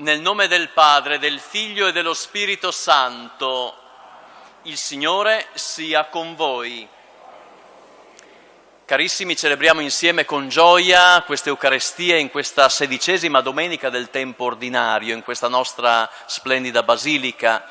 Nel nome del Padre, del Figlio e dello Spirito Santo, il Signore sia con voi. Carissimi, celebriamo insieme con gioia questa Eucaristia in questa 16ª domenica del tempo ordinario, in questa nostra splendida basilica,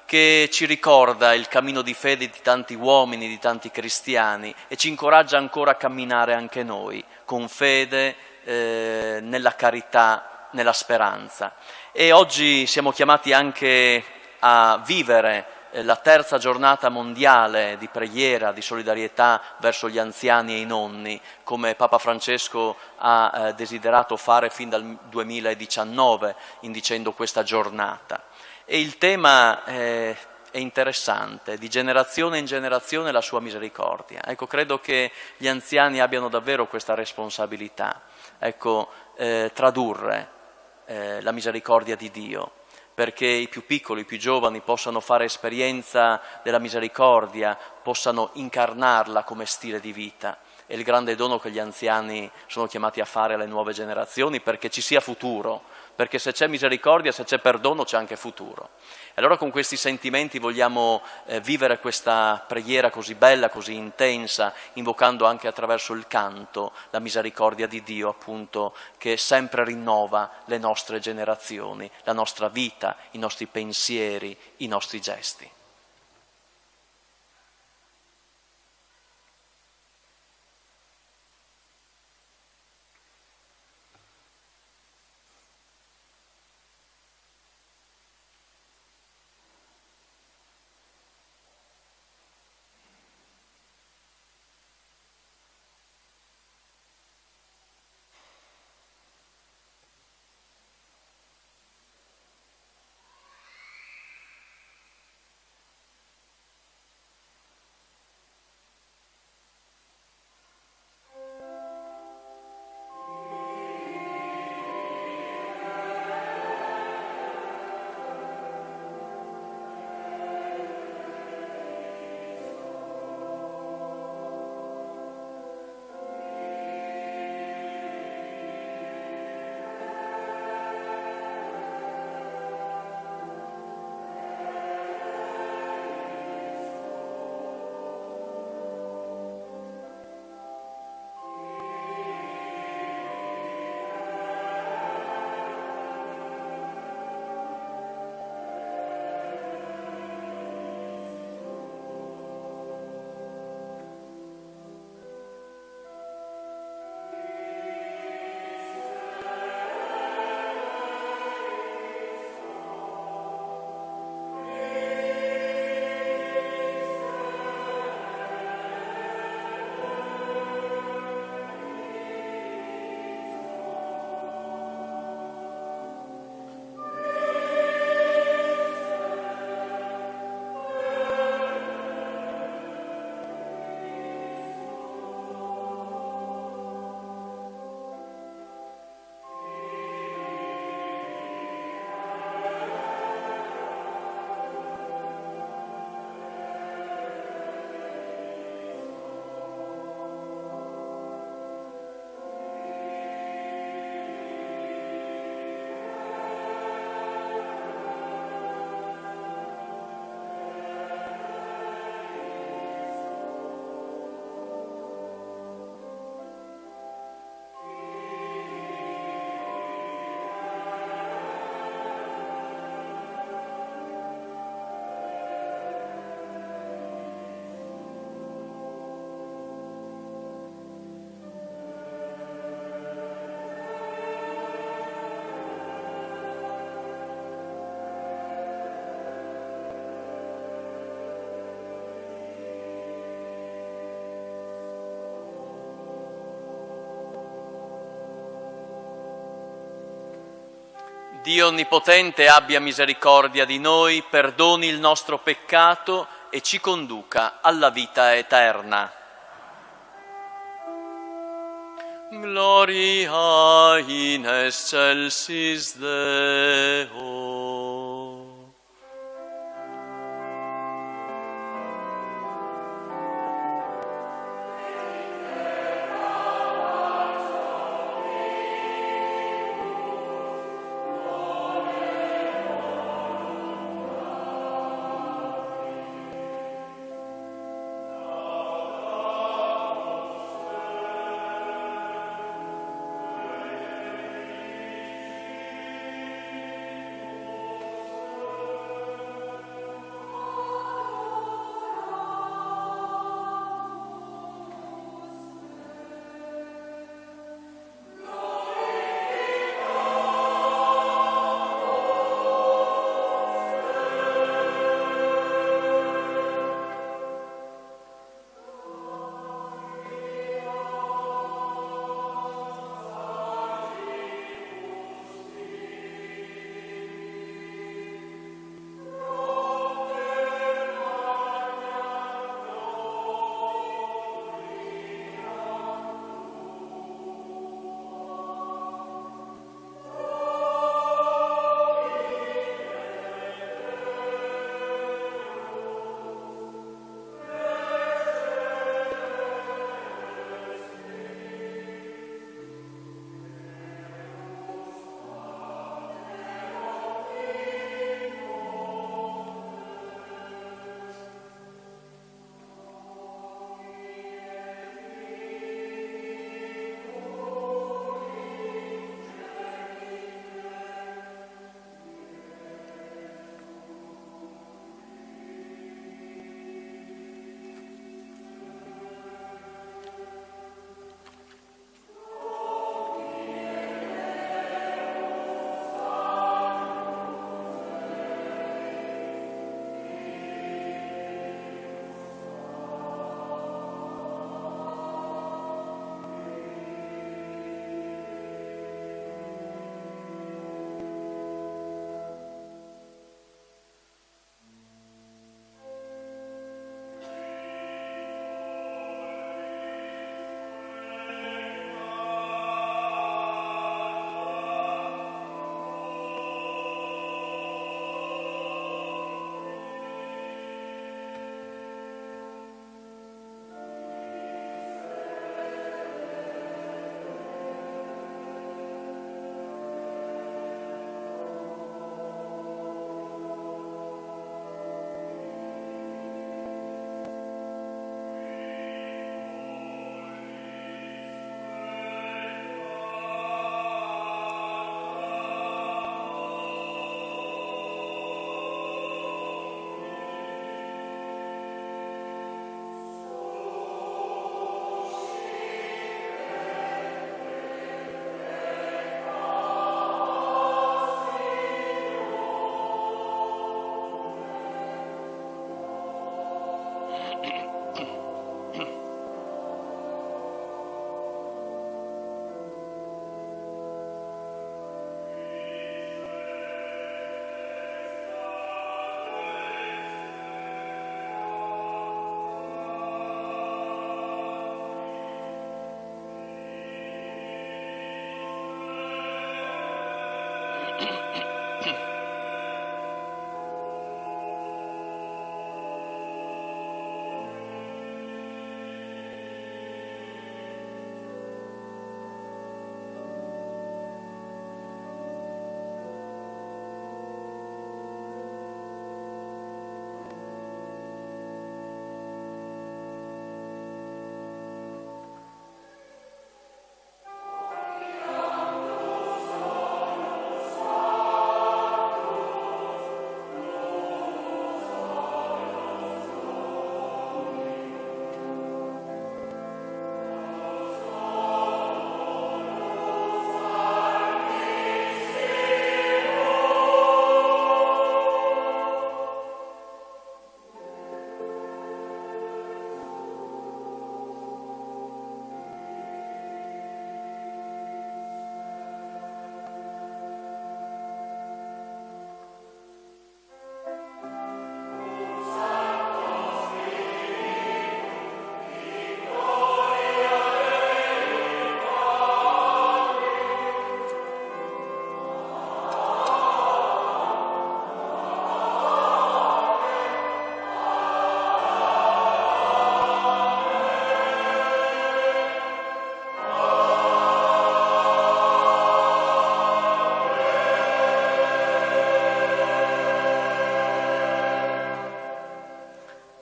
che ci ricorda il cammino di fede di tanti uomini, di tanti cristiani, e ci incoraggia ancora a camminare anche noi, con fede, nella carità, nella speranza. E oggi siamo chiamati anche a vivere la terza giornata mondiale di preghiera, di solidarietà verso gli anziani e i nonni, come Papa Francesco ha desiderato fare fin dal 2019, indicendo questa giornata. E il tema è interessante, di generazione in generazione la sua misericordia. Ecco, credo che gli anziani abbiano davvero questa responsabilità, tradurre la misericordia di Dio, perché i più piccoli, i più giovani possano fare esperienza della misericordia, possano incarnarla come stile di vita. È il grande dono che gli anziani sono chiamati a fare alle nuove generazioni, perché ci sia futuro, perché se c'è misericordia, se c'è perdono, c'è anche futuro. E allora con questi sentimenti vogliamo vivere questa preghiera così bella, così intensa, invocando anche attraverso il canto la misericordia di Dio, appunto, che sempre rinnova le nostre generazioni, la nostra vita, i nostri pensieri, i nostri gesti. Dio Onnipotente abbia misericordia di noi, perdoni il nostro peccato e ci conduca alla vita eterna. Gloria in excelsis Deo.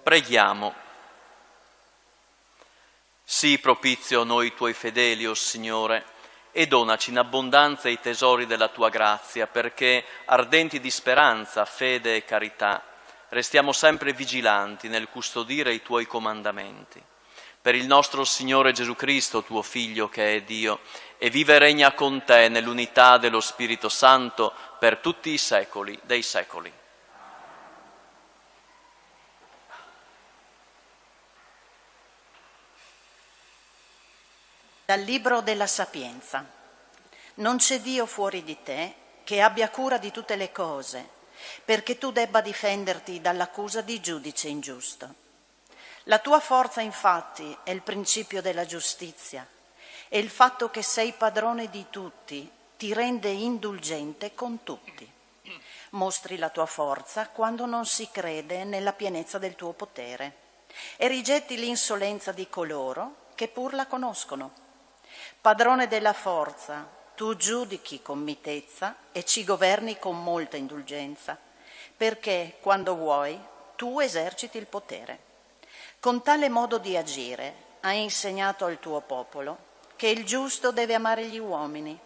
Preghiamo. Sii propizio a noi tuoi fedeli, o Signore, e donaci in abbondanza i tesori della tua grazia, perché, ardenti di speranza, fede e carità, restiamo sempre vigilanti nel custodire i tuoi comandamenti. Per il nostro Signore Gesù Cristo, tuo Figlio, che è Dio, e vive e regna con te nell'unità dello Spirito Santo per tutti i secoli dei secoli. Dal Libro della Sapienza. Non c'è Dio fuori di te che abbia cura di tutte le cose, perché tu debba difenderti dall'accusa di giudice ingiusto. La tua forza, infatti, è il principio della giustizia, e il fatto che sei padrone di tutti ti rende indulgente con tutti. Mostri la tua forza quando non si crede nella pienezza del tuo potere, e rigetti l'insolenza di coloro che pur la conoscono. Padrone della forza, tu giudichi con mitezza e ci governi con molta indulgenza, perché quando vuoi tu eserciti il potere. Con tale modo di agire hai insegnato al tuo popolo che il giusto deve amare gli uomini,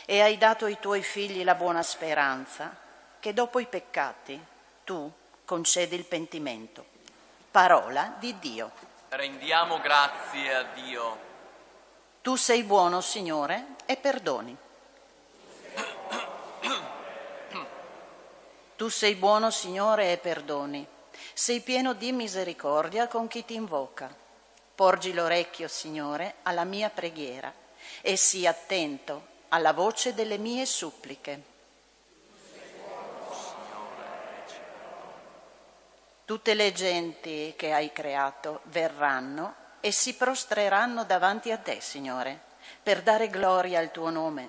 e hai dato ai tuoi figli la buona speranza che dopo i peccati tu concedi il pentimento. Parola di Dio. Rendiamo grazie a Dio. Tu sei buono, Signore, e perdoni. Tu sei buono, Signore, e perdoni. Sei pieno di misericordia con chi ti invoca. Porgi l'orecchio, Signore, alla mia preghiera e sii attento alla voce delle mie suppliche. Tutte le genti che hai creato verranno e si prostreranno davanti a te, Signore, per dare gloria al tuo nome.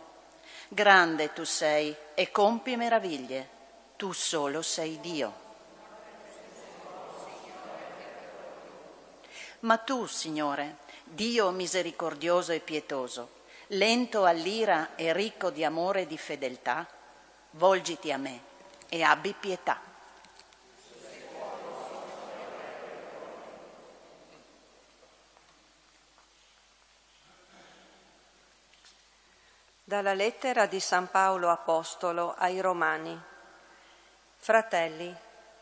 Grande tu sei e compi meraviglie. Tu solo sei Dio. Ma tu, Signore, Dio misericordioso e pietoso, lento all'ira e ricco di amore e di fedeltà, volgiti a me e abbi pietà. Dalla lettera di San Paolo Apostolo ai Romani. Fratelli,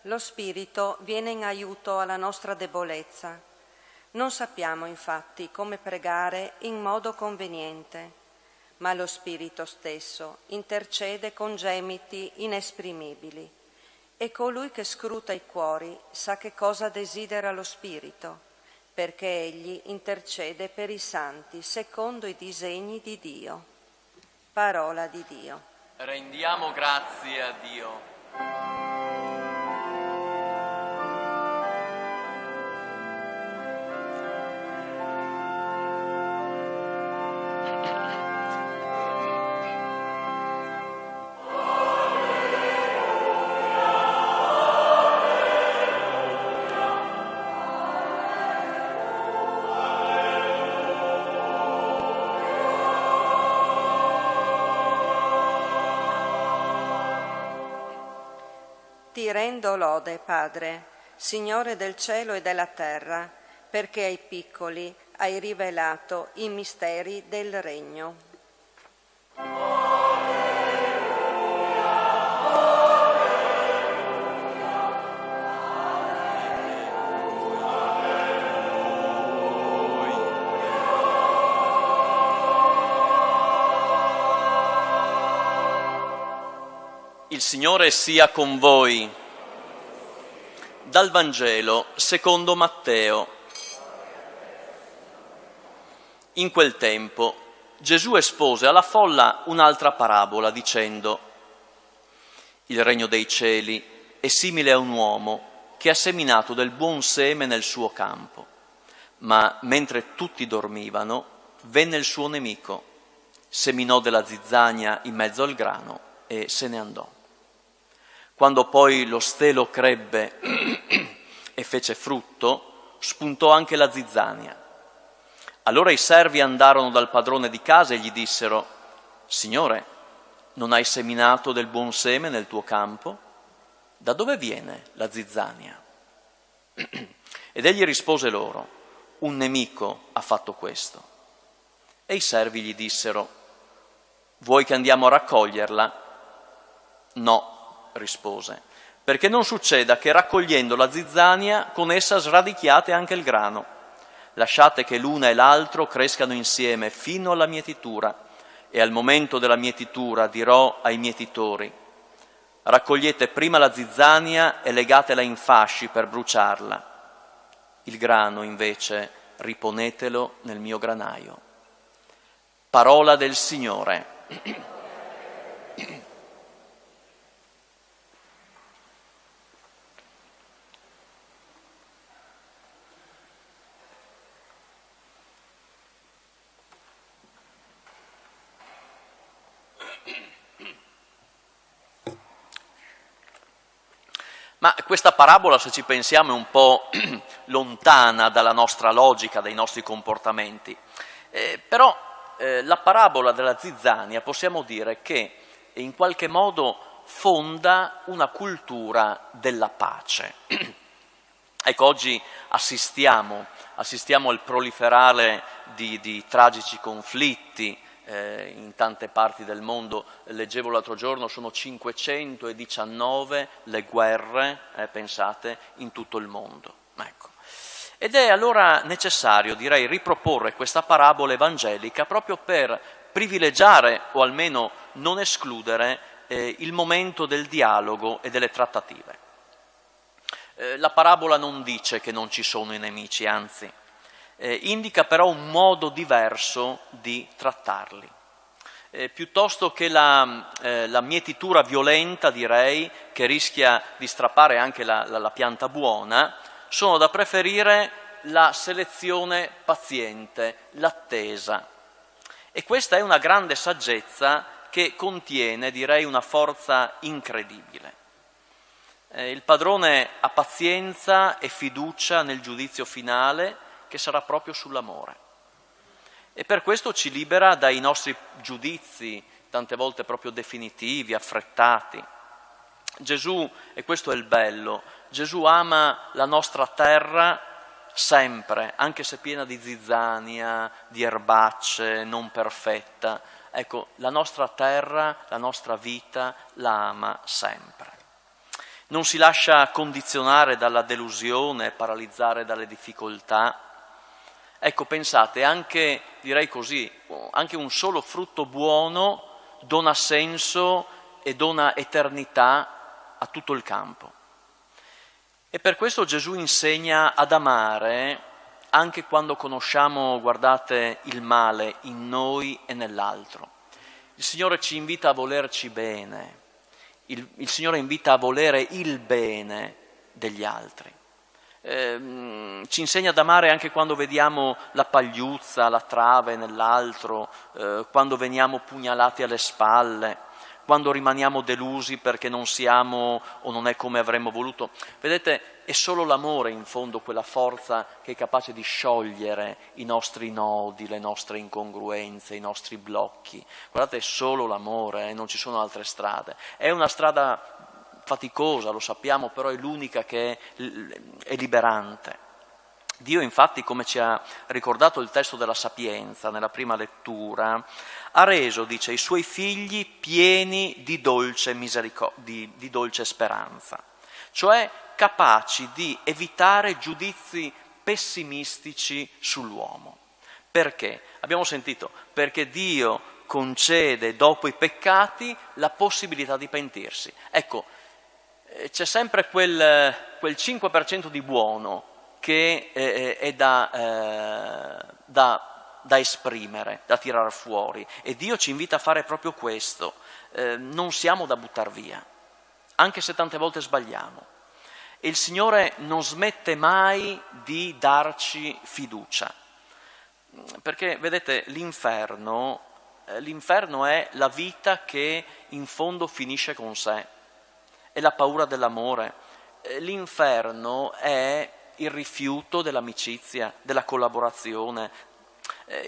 lo Spirito viene in aiuto alla nostra debolezza. Non sappiamo infatti come pregare in modo conveniente, ma lo Spirito stesso intercede con gemiti inesprimibili, e colui che scruta i cuori sa che cosa desidera lo Spirito, perché egli intercede per i santi secondo i disegni di Dio. Parola di Dio. Rendiamo grazie a Dio. Ti rendo lode, Padre, Signore del cielo e della terra, perché ai piccoli hai rivelato i misteri del regno. Il Signore sia con voi. Dal Vangelo secondo Matteo. In quel tempo Gesù espose alla folla un'altra parabola dicendo: il regno dei cieli è simile a un uomo che ha seminato del buon seme nel suo campo, ma mentre tutti dormivano venne il suo nemico, seminò della zizzania in mezzo al grano e se ne andò. Quando poi lo stelo crebbe e fece frutto, spuntò anche la zizzania. Allora i servi andarono dal padrone di casa e gli dissero: Signore, non hai seminato del buon seme nel tuo campo? Da dove viene la zizzania? Ed egli rispose loro: un nemico ha fatto questo. E i servi gli dissero: vuoi che andiamo a raccoglierla? No, rispose, perché non succeda che raccogliendo la zizzania con essa sradichiate anche il grano. Lasciate che l'una e l'altro crescano insieme fino alla mietitura, e al momento della mietitura dirò ai mietitori: raccogliete prima la zizzania e legatela in fasci per bruciarla. Il grano invece riponetelo nel mio granaio. Parola del Signore. Ma questa parabola, se ci pensiamo, è un po' lontana dalla nostra logica, dai nostri comportamenti. Però la parabola della zizzania possiamo dire che in qualche modo fonda una cultura della pace. Ecco, oggi assistiamo al proliferare di tragici conflitti in tante parti del mondo. Leggevo l'altro giorno, sono 519 le guerre, pensate, in tutto il mondo. Ecco. Ed è allora necessario, direi, riproporre questa parabola evangelica proprio per privilegiare, o almeno non escludere, il momento del dialogo e delle trattative. La parabola non dice che non ci sono i nemici, anzi, indica però un modo diverso di trattarli. Piuttosto che la mietitura violenta, direi, che rischia di strappare anche la pianta buona, sono da preferire la selezione paziente, l'attesa. E questa è una grande saggezza che contiene, direi, una forza incredibile. Il padrone ha pazienza e fiducia nel giudizio finale, che sarà proprio sull'amore. E per questo ci libera dai nostri giudizi, tante volte proprio definitivi, affrettati. Gesù, e questo è il bello, Gesù ama la nostra terra sempre, anche se piena di zizzania, di erbacce, non perfetta. Ecco, la nostra terra, la nostra vita la ama sempre. Non si lascia condizionare dalla delusione, paralizzare dalle difficoltà. Ecco, pensate, anche, direi così, anche un solo frutto buono dona senso e dona eternità a tutto il campo. E per questo Gesù insegna ad amare anche quando conosciamo, guardate, il male in noi e nell'altro. Il Signore ci invita a volerci bene, il Signore invita a volere il bene degli altri. Ci insegna ad amare anche quando vediamo la pagliuzza, la trave nell'altro, quando veniamo pugnalati alle spalle, quando rimaniamo delusi perché non siamo o non è come avremmo voluto. Vedete, è solo l'amore in fondo quella forza che è capace di sciogliere i nostri nodi, le nostre incongruenze, i nostri blocchi. Guardate, è solo l'amore, non ci sono altre strade. È una strada faticosa, lo sappiamo, però è l'unica che è liberante. Dio, infatti, come ci ha ricordato il testo della Sapienza nella prima lettura, ha reso, dice, i suoi figli pieni di dolce di dolce speranza, cioè capaci di evitare giudizi pessimistici sull'uomo. Perché? Abbiamo sentito, perché Dio concede dopo i peccati la possibilità di pentirsi. Ecco, c'è sempre quel 5% di buono che è da esprimere, da tirar fuori. E Dio ci invita a fare proprio questo. Non siamo da buttar via, anche se tante volte sbagliamo. E il Signore non smette mai di darci fiducia. Perché, vedete, l'inferno è la vita che in fondo finisce con sé. È la paura dell'amore. L'inferno è il rifiuto dell'amicizia, della collaborazione.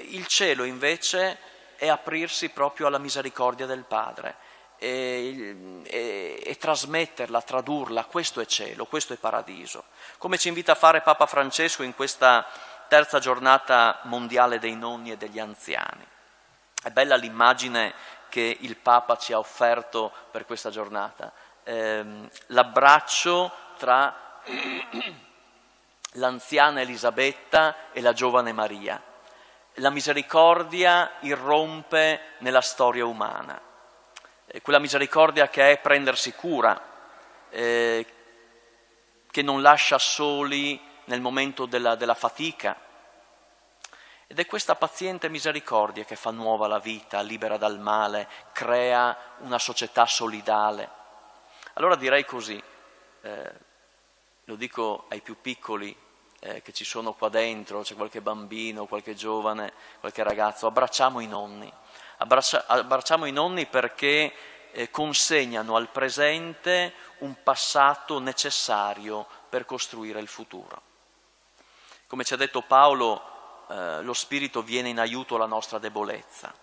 Il cielo invece è aprirsi proprio alla misericordia del Padre. e trasmetterla, tradurla. Questo è cielo, questo è paradiso. Come ci invita a fare Papa Francesco in questa terza giornata mondiale dei nonni e degli anziani. È bella l'immagine che il Papa ci ha offerto per questa giornata, l'abbraccio tra l'anziana Elisabetta e la giovane Maria. La misericordia irrompe nella storia umana, quella misericordia che è prendersi cura, che non lascia soli nel momento della fatica. Ed è questa paziente misericordia che fa nuova la vita, libera dal male, crea una società solidale. Allora direi così, lo dico ai più piccoli che ci sono qua dentro, c'è qualche bambino, qualche giovane, qualche ragazzo, abbracciamo i nonni. Abbracciamo i nonni perché consegnano al presente un passato necessario per costruire il futuro. Come ci ha detto Paolo, lo Spirito viene in aiuto alla nostra debolezza,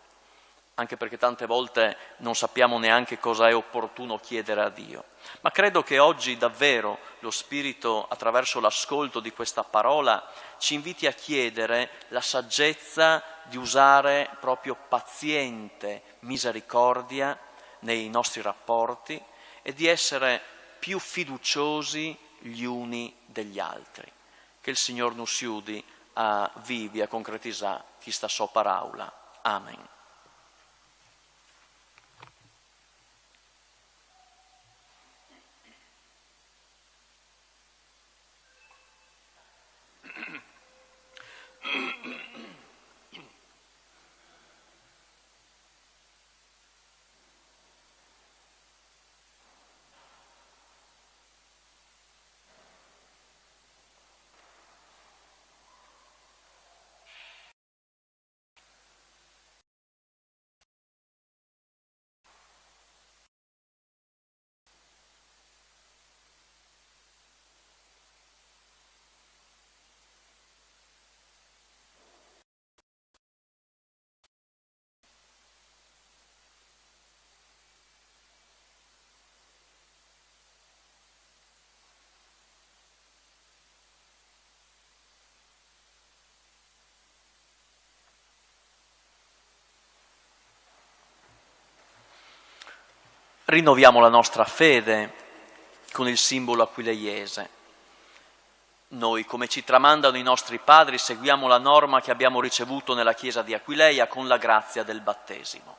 anche perché tante volte non sappiamo neanche cosa è opportuno chiedere a Dio. Ma credo che oggi davvero lo Spirito, attraverso l'ascolto di questa parola, ci inviti a chiedere la saggezza di usare proprio paziente misericordia nei nostri rapporti e di essere più fiduciosi gli uni degli altri. Che il Signor nos aiuti a vivi, a concretizzare questa sua parola. Amen. Rinnoviamo la nostra fede con il simbolo aquileiese. Noi, come ci tramandano i nostri padri, seguiamo la norma che abbiamo ricevuto nella chiesa di Aquileia con la grazia del battesimo.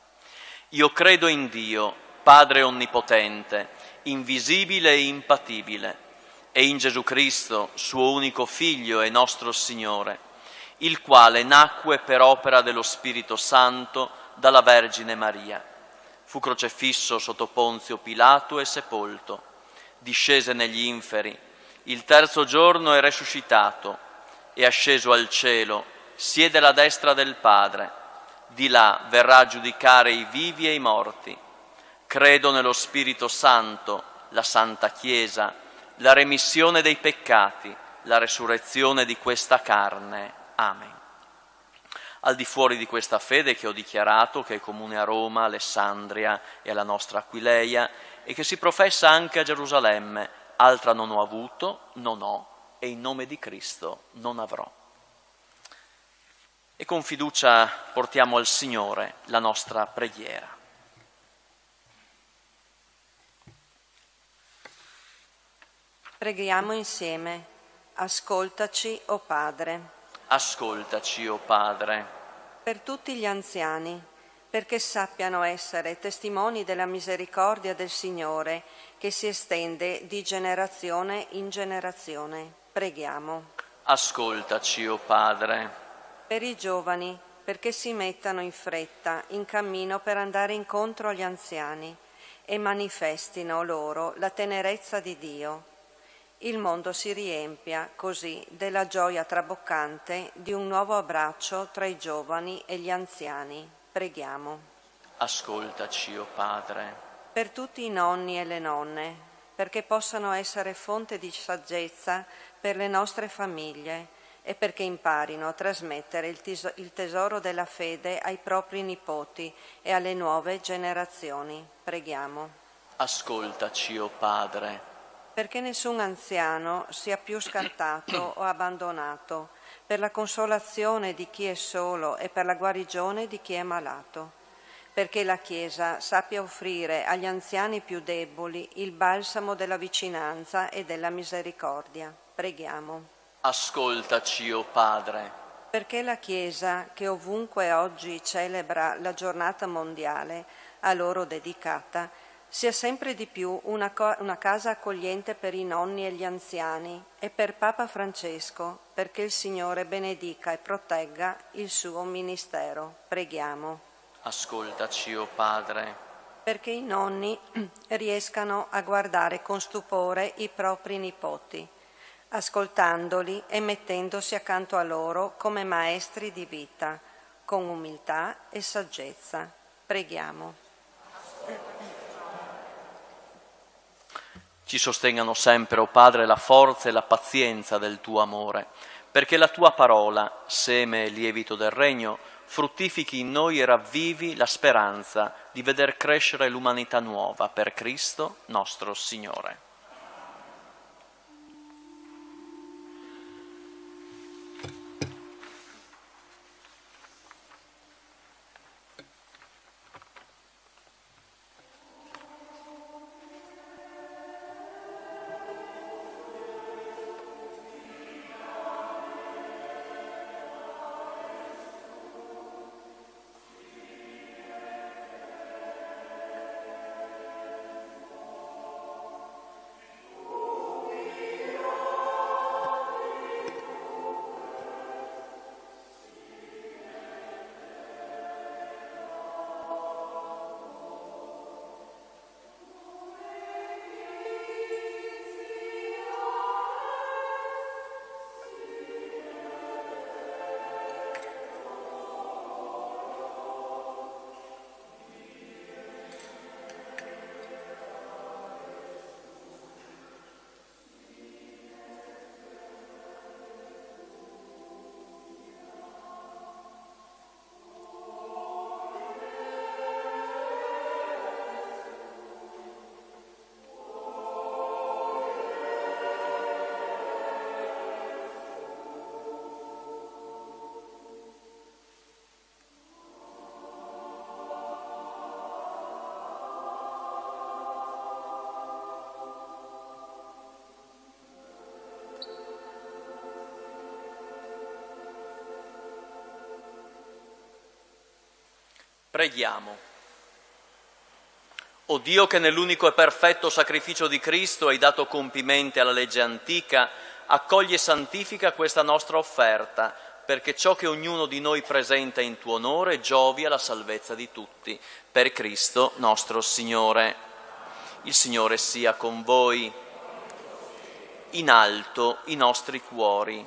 Io credo in Dio, Padre Onnipotente, invisibile e impattibile, e in Gesù Cristo, suo unico Figlio e nostro Signore, il quale nacque per opera dello Spirito Santo dalla Vergine Maria. Fu crocefisso sotto Ponzio Pilato e sepolto. Discese negli inferi. Il terzo giorno è resuscitato. È asceso al cielo. Siede alla destra del Padre. Di là verrà a giudicare i vivi e i morti. Credo nello Spirito Santo, la Santa Chiesa, la remissione dei peccati, la resurrezione di questa carne. Amen. Al di fuori di questa fede che ho dichiarato, che è comune a Roma, Alessandria e alla nostra Aquileia, e che si professa anche a Gerusalemme, altra non ho avuto, non ho, e in nome di Cristo non avrò. E con fiducia portiamo al Signore la nostra preghiera. Preghiamo insieme. Ascoltaci, o Padre. Ascoltaci, o Padre. Per tutti gli anziani, perché sappiano essere testimoni della misericordia del Signore che si estende di generazione in generazione. Preghiamo. Ascoltaci, o Padre. Per i giovani, perché si mettano in fretta in cammino per andare incontro agli anziani e manifestino loro la tenerezza di Dio. Il mondo si riempia così della gioia traboccante di un nuovo abbraccio tra i giovani e gli anziani. Preghiamo. Ascoltaci, o Padre. Per tutti i nonni e le nonne, perché possano essere fonte di saggezza per le nostre famiglie e perché imparino a trasmettere il tesoro della fede ai propri nipoti e alle nuove generazioni. Preghiamo. Ascoltaci, o Padre. Perché nessun anziano sia più scartato o abbandonato, per la consolazione di chi è solo e per la guarigione di chi è malato. Perché la Chiesa sappia offrire agli anziani più deboli il balsamo della vicinanza e della misericordia. Preghiamo. Ascoltaci, o Padre. Perché la Chiesa, che ovunque oggi celebra la giornata mondiale a loro dedicata, sia sempre di più una casa accogliente per i nonni e gli anziani, e per Papa Francesco, perché il Signore benedica e protegga il suo ministero. Preghiamo. Ascoltaci, o Padre. Perché i nonni riescano a guardare con stupore i propri nipoti, ascoltandoli e mettendosi accanto a loro come maestri di vita, con umiltà e saggezza. Preghiamo. Ci sostengano sempre, o Padre, la forza e la pazienza del tuo amore, perché la tua parola, seme e lievito del regno, fruttifichi in noi e ravvivi la speranza di veder crescere l'umanità nuova per Cristo nostro Signore. Preghiamo. O Dio, che nell'unico e perfetto sacrificio di Cristo hai dato compimento alla legge antica, accogli e santifica questa nostra offerta, perché ciò che ognuno di noi presenta in tuo onore giovi alla salvezza di tutti. Per Cristo nostro Signore. Il Signore sia con voi. In alto i nostri cuori.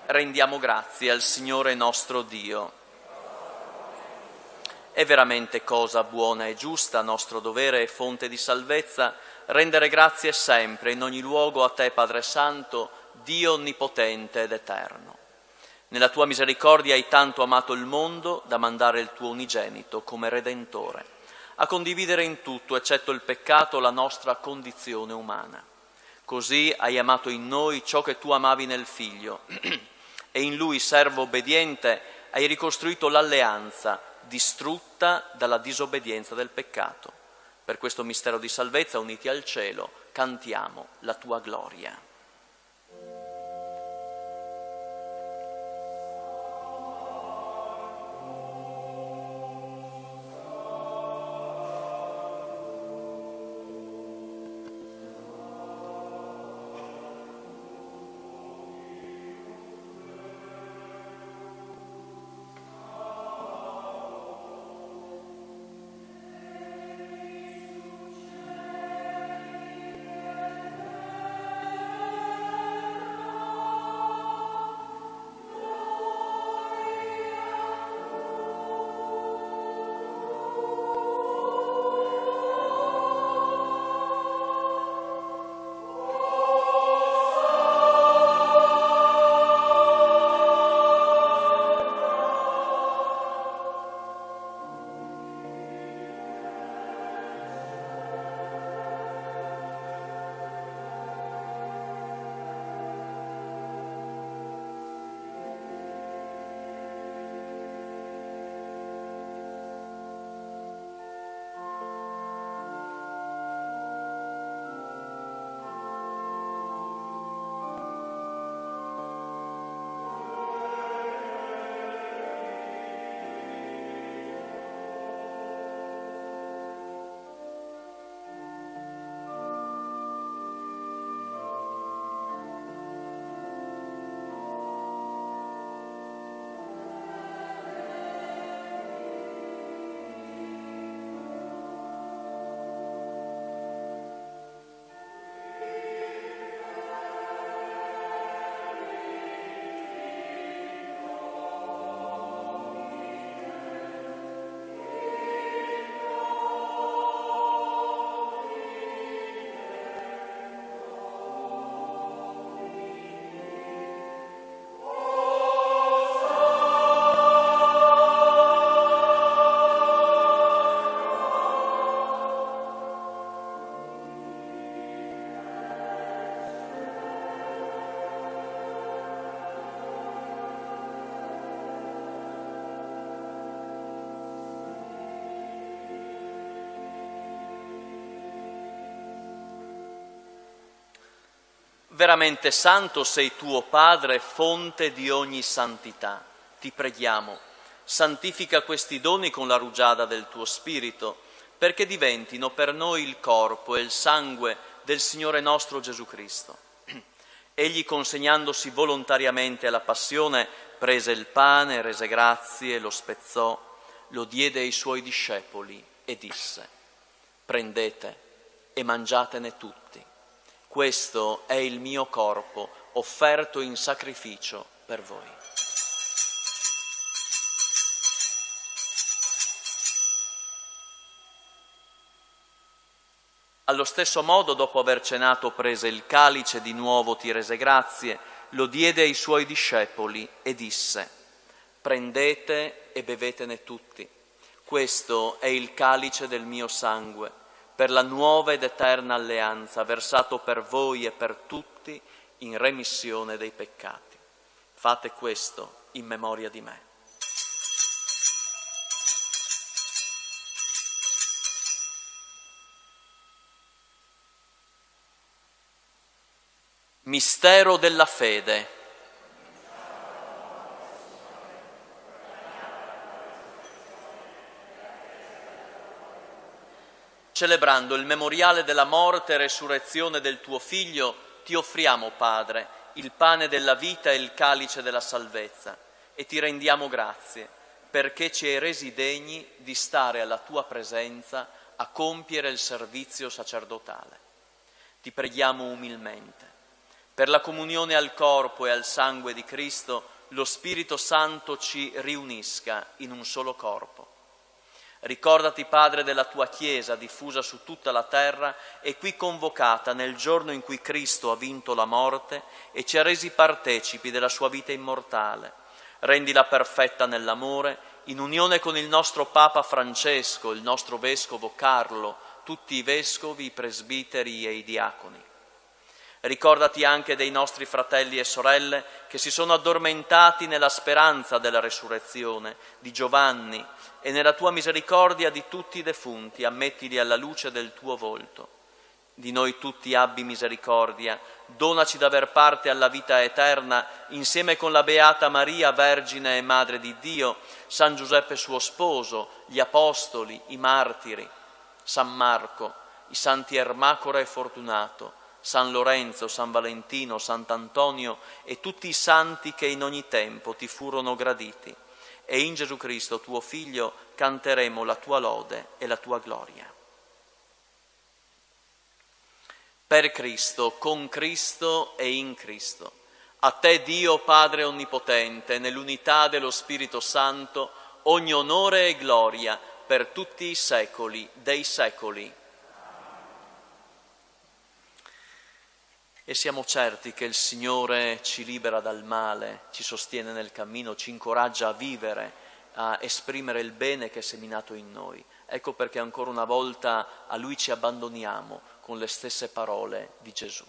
Rendiamo grazie al Signore nostro Dio. È veramente cosa buona e giusta, nostro dovere e fonte di salvezza, rendere grazie sempre, in ogni luogo, a Te, Padre Santo, Dio onnipotente ed eterno. Nella Tua misericordia hai tanto amato il mondo da mandare il Tuo unigenito come Redentore, a condividere in tutto, eccetto il peccato, la nostra condizione umana. Così hai amato in noi ciò che Tu amavi nel Figlio, e in Lui, servo obbediente, hai ricostruito l'alleanza, distrutta dalla disobbedienza del peccato. Per questo mistero di salvezza, uniti al cielo, cantiamo la Tua gloria. Veramente santo sei tu, o Padre, fonte di ogni santità. Ti preghiamo, santifica questi doni con la rugiada del tuo Spirito, perché diventino per noi il corpo e il sangue del Signore nostro Gesù Cristo. Egli, consegnandosi volontariamente alla passione, prese il pane, rese grazie, lo spezzò, lo diede ai suoi discepoli e disse: prendete e mangiatene tutti. Questo è il mio corpo, offerto in sacrificio per voi. Allo stesso modo, dopo aver cenato, prese il calice, di nuovo ti rese grazie, lo diede ai suoi discepoli e disse: prendete e bevetene tutti. Questo è il calice del mio sangue, per la nuova ed eterna alleanza, versato per voi e per tutti in remissione dei peccati. Fate questo in memoria di me. Mistero della fede. Celebrando il memoriale della morte e resurrezione del tuo Figlio, ti offriamo, Padre, il pane della vita e il calice della salvezza, e ti rendiamo grazie, perché ci hai resi degni di stare alla tua presenza a compiere il servizio sacerdotale. Ti preghiamo umilmente. Per la comunione al corpo e al sangue di Cristo, lo Spirito Santo ci riunisca in un solo corpo. Ricordati, Padre, della tua Chiesa diffusa su tutta la terra e qui convocata nel giorno in cui Cristo ha vinto la morte e ci ha resi partecipi della sua vita immortale. Rendila perfetta nell'amore, in unione con il nostro Papa Francesco, il nostro Vescovo Carlo, tutti i Vescovi, i Presbiteri e i Diaconi. Ricordati anche dei nostri fratelli e sorelle che si sono addormentati nella speranza della resurrezione, di Giovanni, e nella tua misericordia di tutti i defunti, ammettili alla luce del tuo volto. Di noi tutti abbi misericordia, donaci d'aver parte alla vita eterna, insieme con la Beata Maria, Vergine e Madre di Dio, San Giuseppe suo sposo, gli Apostoli, i Martiri, San Marco, i Santi Ermacora e Fortunato, San Lorenzo, San Valentino, Sant'Antonio e tutti i santi che in ogni tempo ti furono graditi. E in Gesù Cristo, tuo Figlio, canteremo la tua lode e la tua gloria. Per Cristo, con Cristo e in Cristo. A te, Dio Padre Onnipotente, nell'unità dello Spirito Santo, ogni onore e gloria per tutti i secoli dei secoli. E siamo certi che il Signore ci libera dal male, ci sostiene nel cammino, ci incoraggia a vivere, a esprimere il bene che è seminato in noi. Ecco perché ancora una volta a Lui ci abbandoniamo con le stesse parole di Gesù.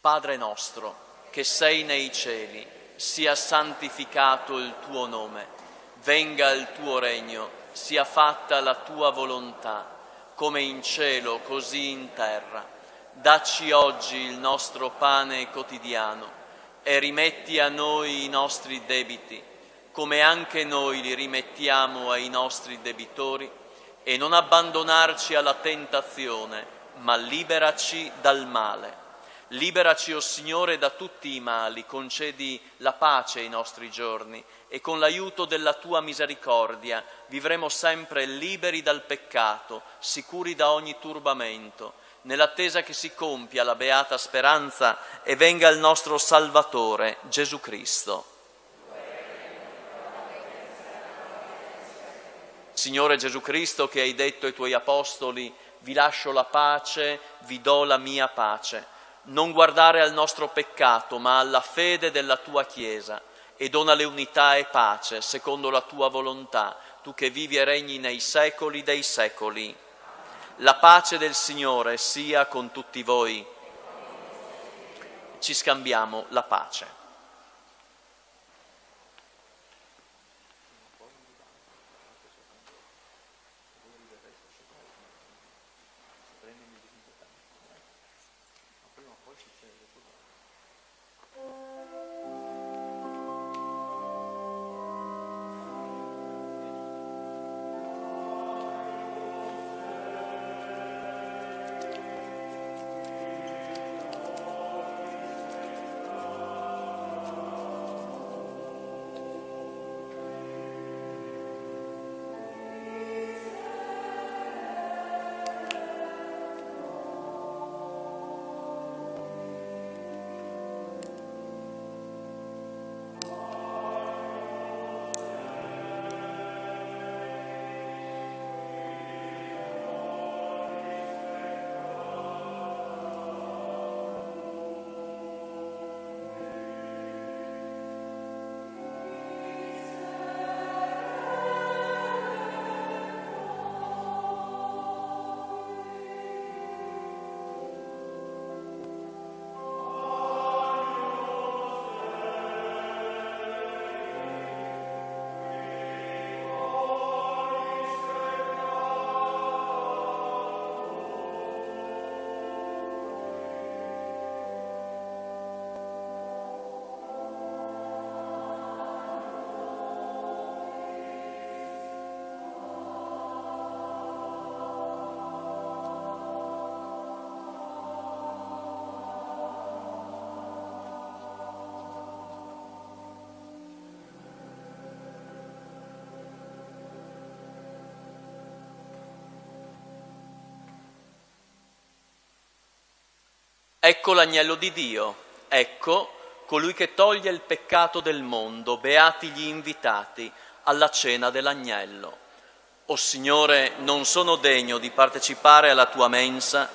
Padre nostro, che sei nei cieli, sia santificato il tuo nome, venga il tuo regno, sia fatta la tua volontà, come in cielo così in terra. Dacci oggi il nostro pane quotidiano e rimetti a noi i nostri debiti, come anche noi li rimettiamo ai nostri debitori, e non abbandonarci alla tentazione, ma liberaci dal male. Liberaci, o Signore, da tutti i mali, concedi la pace ai nostri giorni e con l'aiuto della tua misericordia vivremo sempre liberi dal peccato, sicuri da ogni turbamento, nell'attesa che si compia la beata speranza e venga il nostro Salvatore, Gesù Cristo. Signore Gesù Cristo, che hai detto ai tuoi apostoli: vi lascio la pace, vi do la mia pace, non guardare al nostro peccato, ma alla fede della tua Chiesa, e donale unità e pace, secondo la tua volontà, tu che vivi e regni nei secoli dei secoli. La pace del Signore sia con tutti voi. Ci scambiamo la pace. Prima o poi Ecco l'agnello di Dio, ecco colui che toglie il peccato del mondo, beati gli invitati alla cena dell'agnello. O Signore, non sono degno di partecipare alla tua mensa,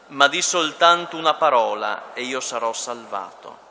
ma di soltanto una parola e io sarò salvato.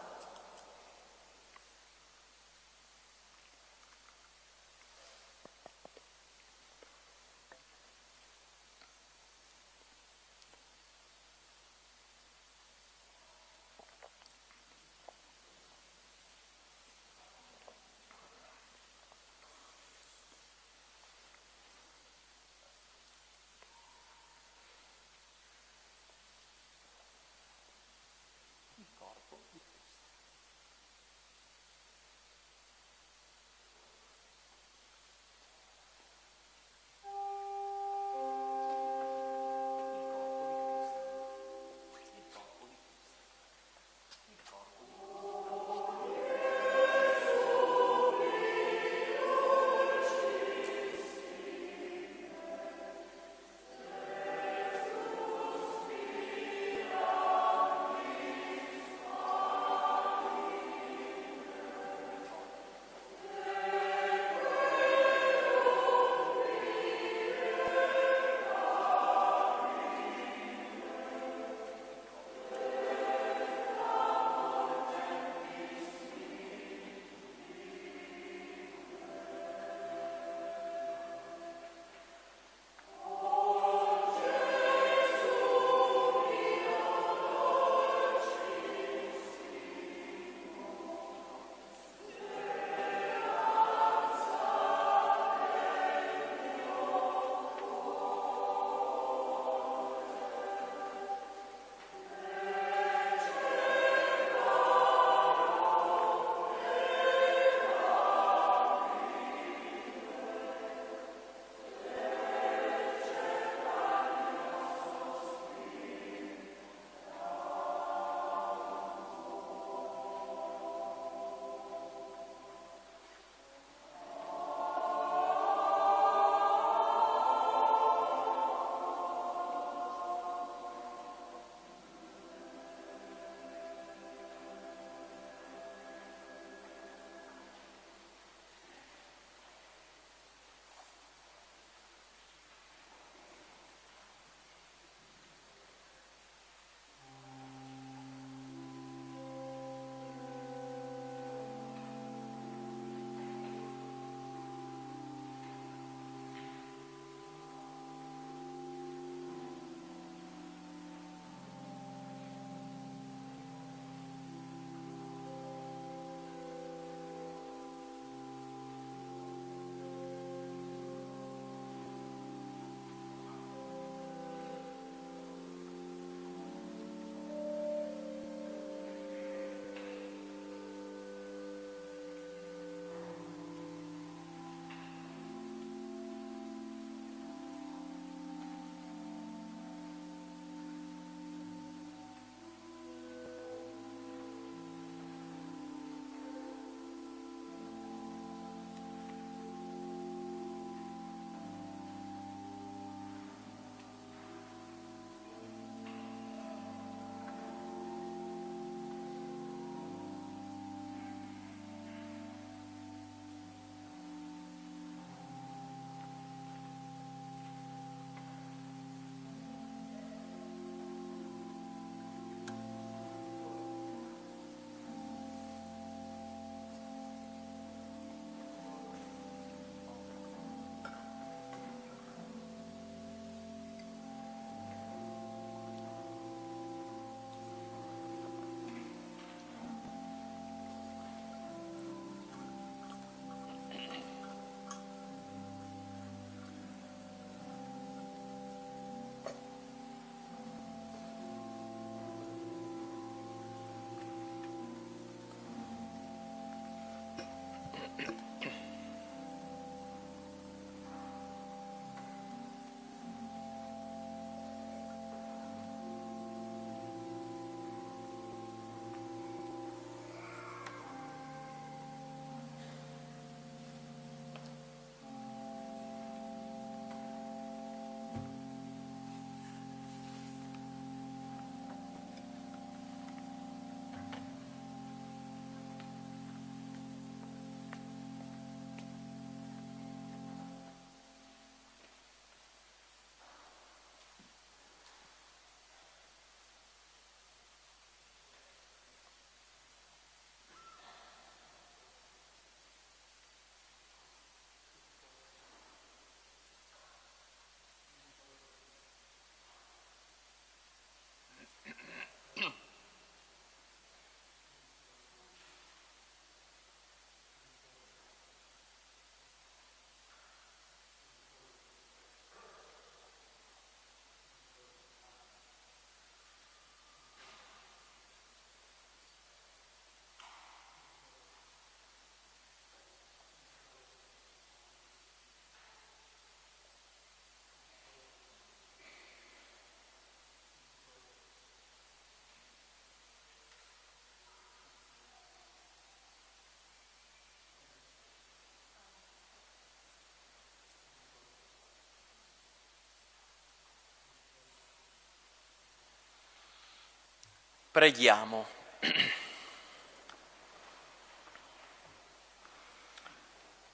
Preghiamo.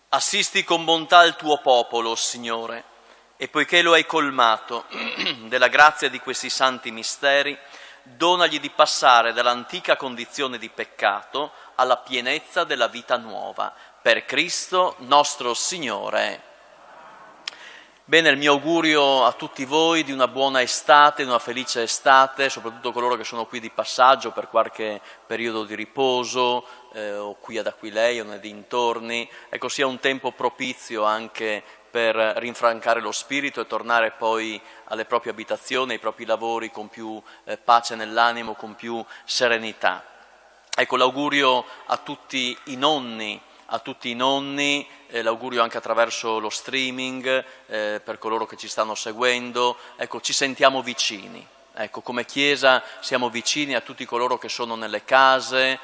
Assisti con bontà il tuo popolo, Signore, e poiché lo hai colmato della grazia di questi santi misteri, donagli di passare dall'antica condizione di peccato alla pienezza della vita nuova. Per Cristo nostro Signore. Bene, il mio augurio a tutti voi di una buona estate, di una felice estate, soprattutto coloro che sono qui di passaggio per qualche periodo di riposo, o qui ad Aquileia o nei dintorni, ecco, sia un tempo propizio anche per rinfrancare lo spirito e tornare poi alle proprie abitazioni, ai propri lavori con più pace nell'animo, con più serenità. Ecco, l'augurio a tutti i nonni, l'augurio anche attraverso lo streaming, per coloro che ci stanno seguendo, ecco, ci sentiamo vicini. Ecco, come Chiesa siamo vicini a tutti coloro che sono nelle case,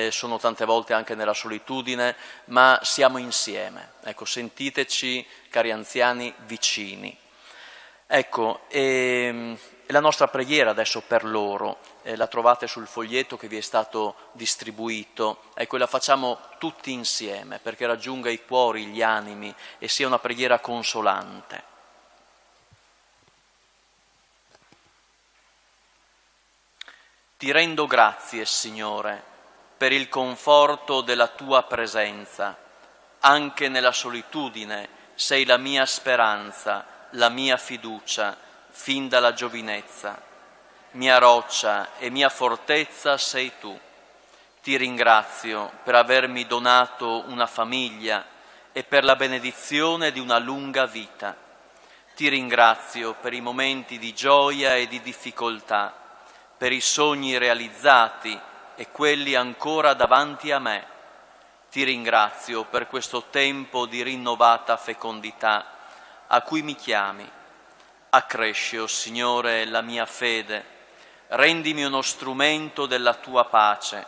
sono tante volte anche nella solitudine, ma siamo insieme. Ecco, sentiteci, cari anziani, vicini. Ecco, la nostra preghiera adesso per loro, la trovate sul foglietto che vi è stato distribuito, ecco, la facciamo tutti insieme perché raggiunga i cuori, gli animi e sia una preghiera consolante. Ti rendo grazie, Signore, per il conforto della tua presenza. Anche nella solitudine sei la mia speranza, la mia fiducia, fin dalla giovinezza. Mia roccia e mia fortezza sei tu. Ti ringrazio per avermi donato una famiglia e per la benedizione di una lunga vita. Ti ringrazio per i momenti di gioia e di difficoltà, per i sogni realizzati e quelli ancora davanti a me. Ti ringrazio per questo tempo di rinnovata fecondità a cui mi chiami. Accresci, o Signore, la mia fede, rendimi uno strumento della tua pace,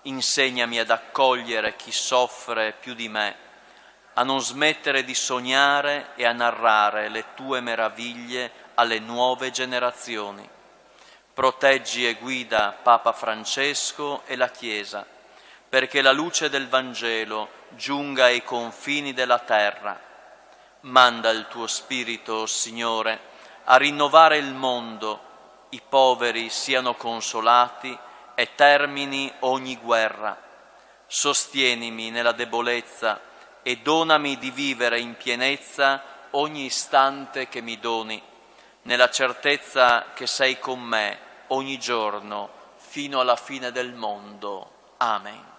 insegnami ad accogliere chi soffre più di me, a non smettere di sognare e a narrare le tue meraviglie alle nuove generazioni. Proteggi e guida Papa Francesco e la Chiesa, perché la luce del Vangelo giunga ai confini della terra. Manda il tuo Spirito, Signore, a rinnovare il mondo, i poveri siano consolati e termini ogni guerra. Sostienimi nella debolezza e donami di vivere in pienezza ogni istante che mi doni, nella certezza che sei con me ogni giorno fino alla fine del mondo. Amen.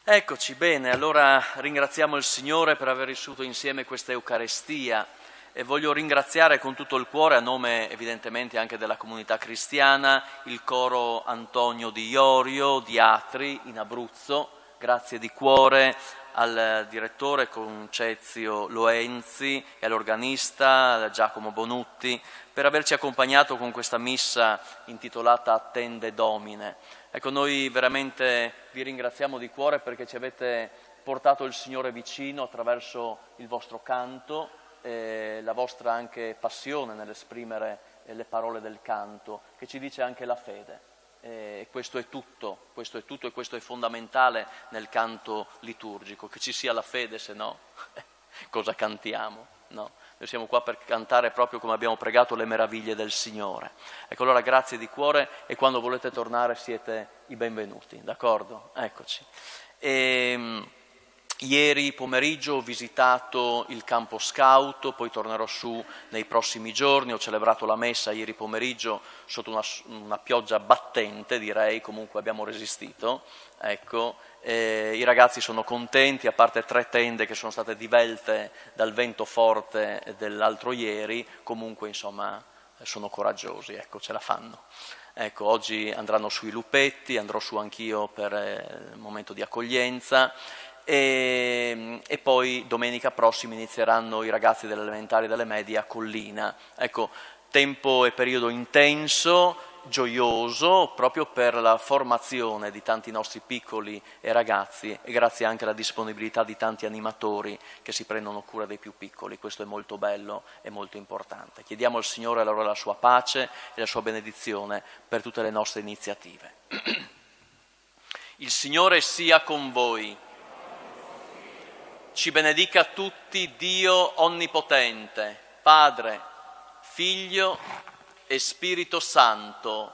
Eccoci, bene, allora ringraziamo il Signore per aver vissuto insieme questa Eucaristia e voglio ringraziare con tutto il cuore, a nome evidentemente anche della comunità cristiana, il coro Antonio di Iorio, di Atri, in Abruzzo. Grazie di cuore al direttore Concezio Loenzi e all'organista Giacomo Bonutti per averci accompagnato con questa missa intitolata Attende Domine. Ecco, noi veramente vi ringraziamo di cuore perché ci avete portato il Signore vicino attraverso il vostro canto, la vostra anche passione nell'esprimere le parole del canto, che ci dice anche la fede. E questo è tutto e questo è fondamentale nel canto liturgico, che ci sia la fede, se no cosa cantiamo? No, noi siamo qua per cantare proprio come abbiamo pregato le meraviglie del Signore. Ecco, allora grazie di cuore e quando volete tornare siete i benvenuti, d'accordo? Eccoci. Ieri pomeriggio ho visitato il campo scout, poi tornerò su nei prossimi giorni, ho celebrato la messa ieri pomeriggio sotto una pioggia battente, direi, comunque abbiamo resistito, ecco. I ragazzi sono contenti, a parte 3 tende che sono state divelte dal vento forte dell'altro ieri, comunque insomma sono coraggiosi, ecco, ce la fanno. Ecco, oggi andranno sui lupetti, andrò su anch'io per il momento di accoglienza. E poi domenica prossima inizieranno i ragazzi delle elementari e delle medie a Collina. Ecco, tempo e periodo intenso gioioso proprio per la formazione di tanti nostri piccoli e ragazzi e grazie anche alla disponibilità di tanti animatori che si prendono cura dei più piccoli. Questo è molto bello e molto importante. Chiediamo al Signore allora la sua pace e la sua benedizione per tutte le nostre iniziative. Il Signore sia con voi. Ci benedica tutti Dio Onnipotente, Padre, Figlio e Spirito Santo.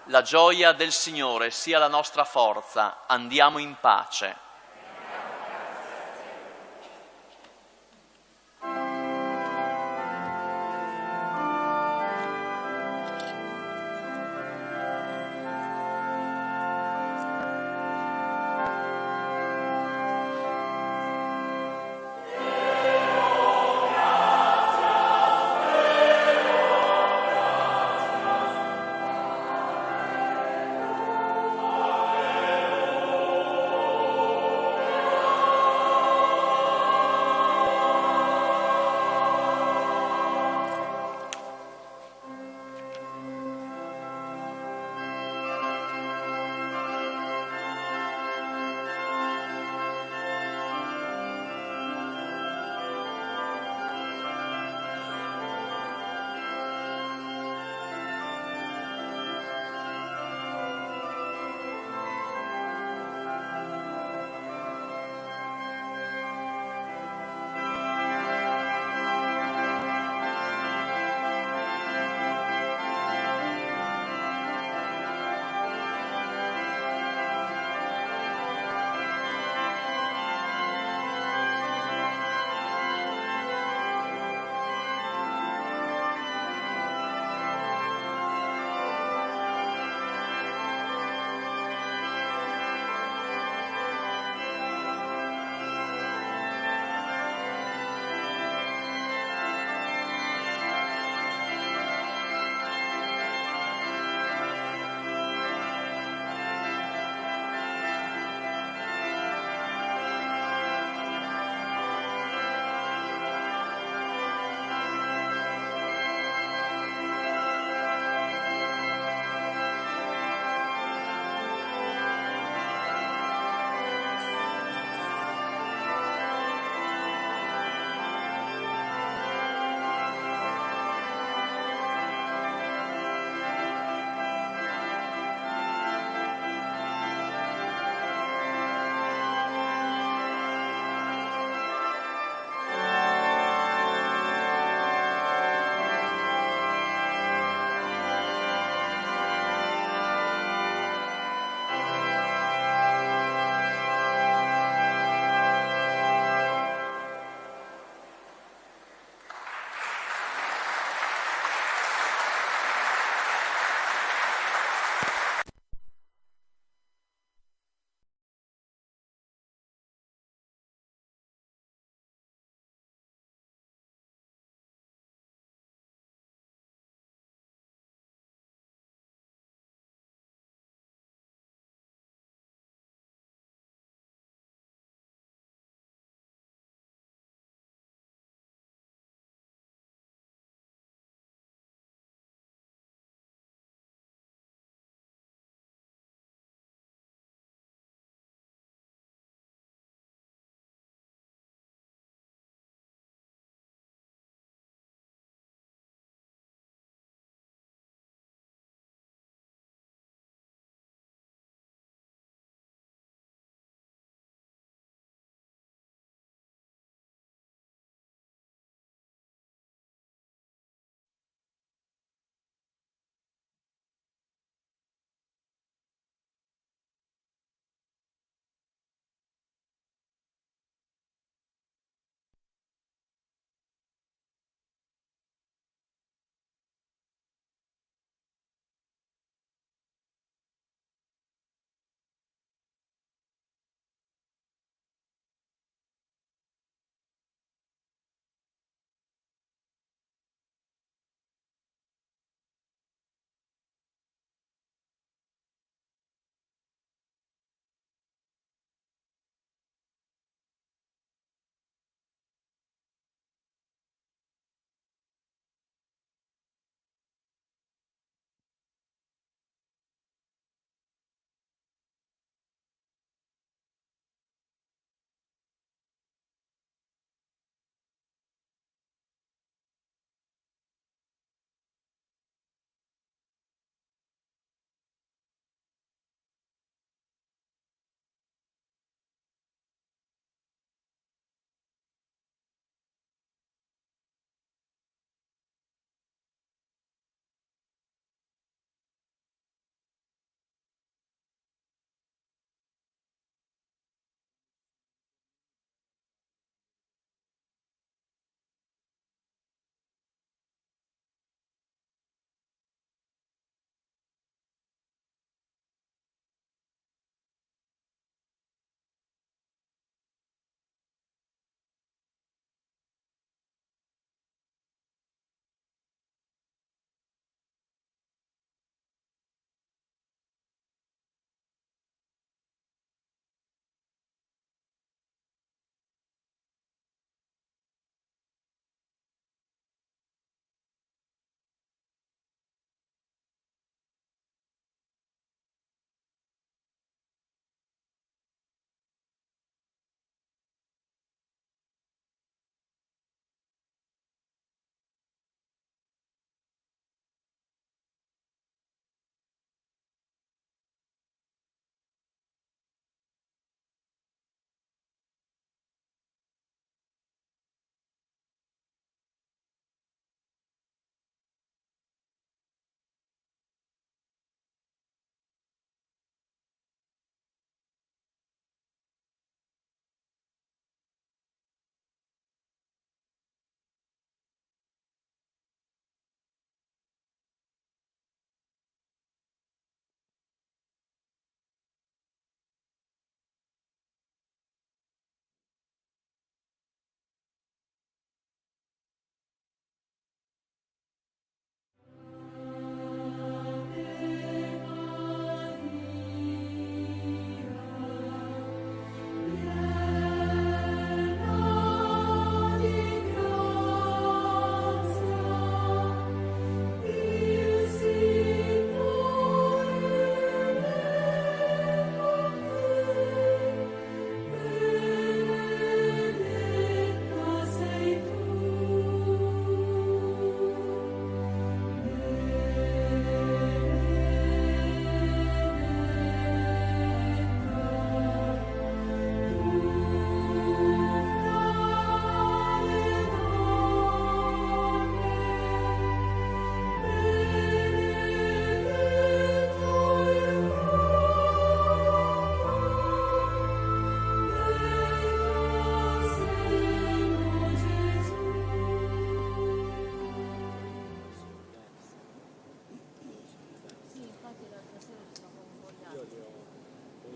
La gioia del Signore sia la nostra forza. Andiamo in pace.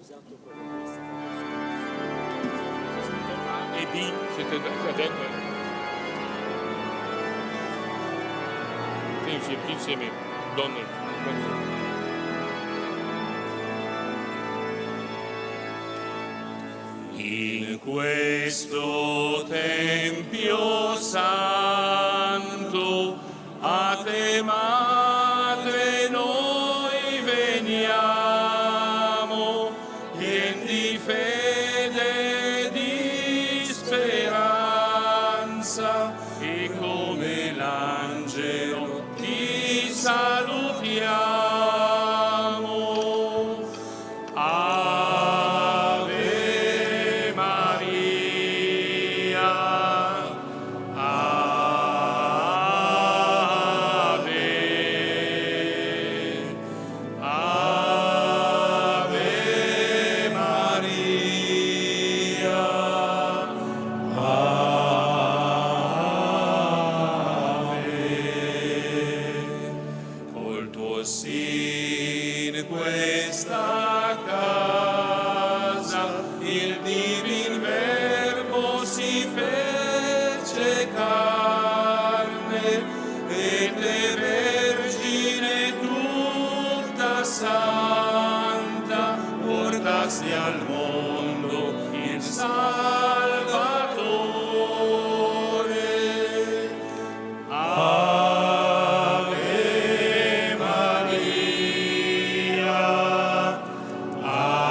E B, siete dentro. Sì, insieme, donne. In questo Tempio Santo a te, Madre, noi veniamo, pien di fede e di speranza, e come l'angelo ti salutiamo. Al mondo il Salvatore. Ave Maria, Ave, Ave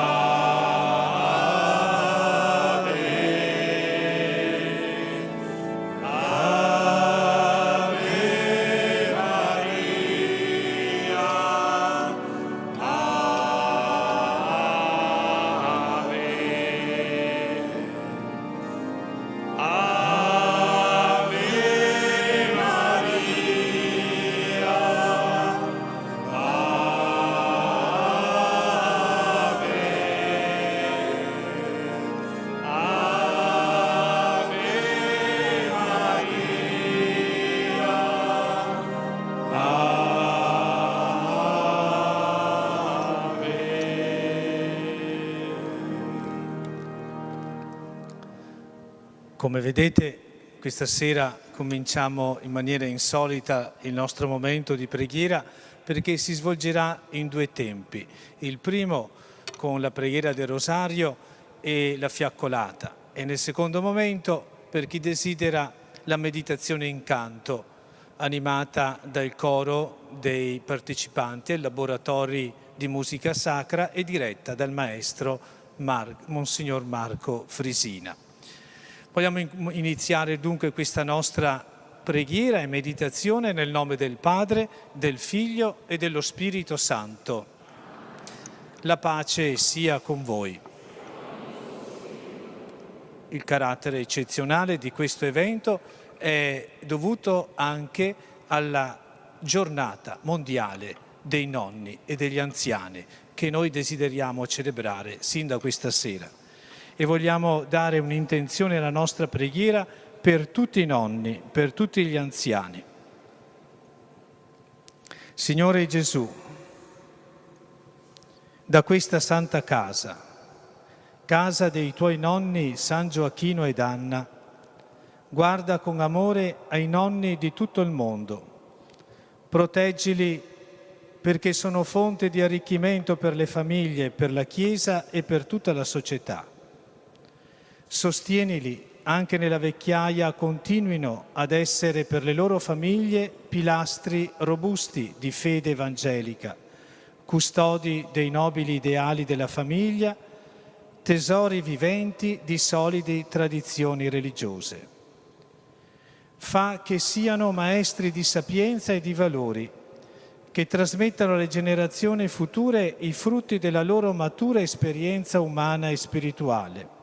Maria, Come vedete, questa sera cominciamo in maniera insolita il nostro momento di preghiera perché si svolgerà in due tempi. Il primo con la preghiera del Rosario e la fiaccolata e nel secondo momento, per chi desidera, la meditazione in canto animata dal coro dei partecipanti ai laboratori di musica sacra e diretta dal maestro Monsignor Marco Frisina. Vogliamo iniziare dunque questa nostra preghiera e meditazione nel nome del Padre, del Figlio e dello Spirito Santo. La pace sia con voi. Il carattere eccezionale di questo evento è dovuto anche alla giornata mondiale dei nonni e degli anziani che noi desideriamo celebrare sin da questa sera. E vogliamo dare un'intenzione alla nostra preghiera per tutti i nonni, per tutti gli anziani. Signore Gesù, da questa santa casa, casa dei tuoi nonni San Gioacchino ed Anna, guarda con amore ai nonni di tutto il mondo. Proteggili perché sono fonte di arricchimento per le famiglie, per la Chiesa e per tutta la società. Sostienili anche nella vecchiaia, continuino ad essere per le loro famiglie pilastri robusti di fede evangelica, custodi dei nobili ideali della famiglia, tesori viventi di solide tradizioni religiose. Fa che siano maestri di sapienza e di valori, che trasmettano alle generazioni future i frutti della loro matura esperienza umana e spirituale.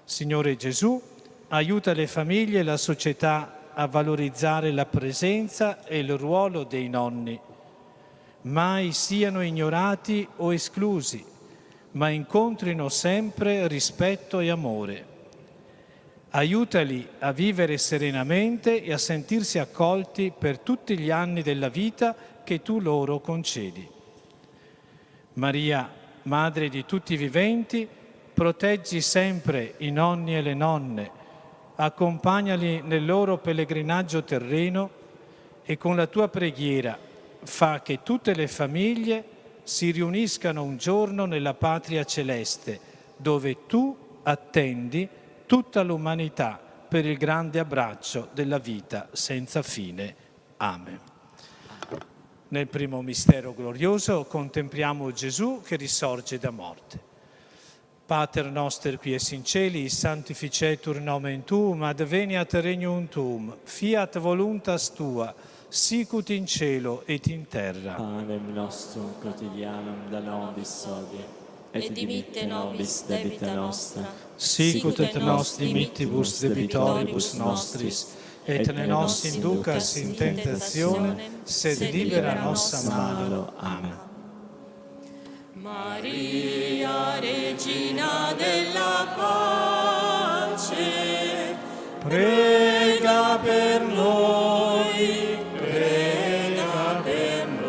Signore Gesù, aiuta le famiglie e la società a valorizzare la presenza e il ruolo dei nonni. Mai siano ignorati o esclusi, ma incontrino sempre rispetto e amore. Aiutali a vivere serenamente e a sentirsi accolti per tutti gli anni della vita che tu loro concedi. Maria, Madre di tutti i viventi, proteggi sempre i nonni e le nonne, accompagnali nel loro pellegrinaggio terreno e con la tua preghiera fa che tutte le famiglie si riuniscano un giorno nella patria celeste, dove tu attendi tutta l'umanità per il grande abbraccio della vita senza fine. Amen. Nel primo mistero glorioso contempliamo Gesù che risorge da morte. Pater noster qui es in celi, sanctificetur nomen tuum, adveniat regnum tuum, fiat voluntas tua, sicut in cielo et in terra. Panem nostrum quotidianum da nobis hodie, et dimitte nobis debita nostra, Sicut et nos dimittibus debitoribus nostris, et ne nos inducas in tentazione, sed libera nos a malo. Amen. Maria, Regina della pace, prega per noi, prega per noi.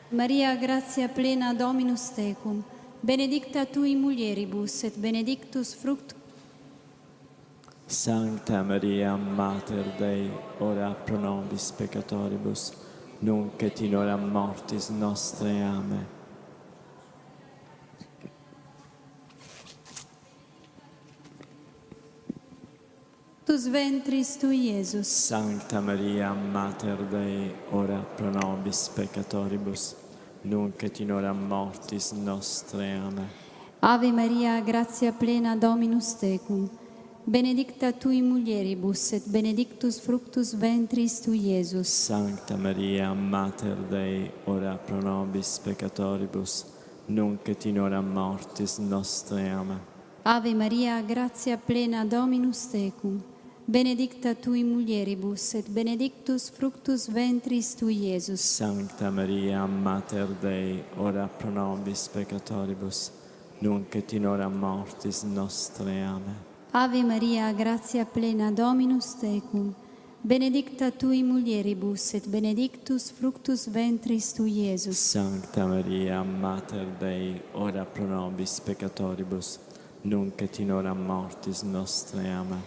Maria, grazia plena, Dominus tecum, benedicta tui mulieribus, et benedictus fructus. Sancta Maria, Mater Dei, ora pro nobis peccatoribus, nunc et in hora mortis nostre. Amen. Fructus ventris tui, Iesus. Sancta Maria, Mater Dei, ora pro nobis peccatoribus, nunc et in hora mortis nostre. Amen. Ave Maria, gratia plena, Dominus tecum, benedicta tui mulieribus, et benedictus fructus ventris tui, Iesus. Sancta Maria, Mater Dei, ora pro nobis peccatoribus, nunc et in hora mortis nostre. Amen. Ave Maria, gratia plena, Dominus tecum, benedicta tui mulieribus, et benedictus fructus ventris tui, Iesus. Sancta Maria, Mater Dei, ora pro nobis peccatoribus, nunc et in hora mortis nostre. Amen. Ave Maria, gratia plena, Dominus tecum, benedicta tui mulieribus, et benedictus fructus ventris tui, Iesus. Sancta Maria, Mater Dei, ora pro nobis peccatoribus, nunc et in hora mortis nostre. Amen.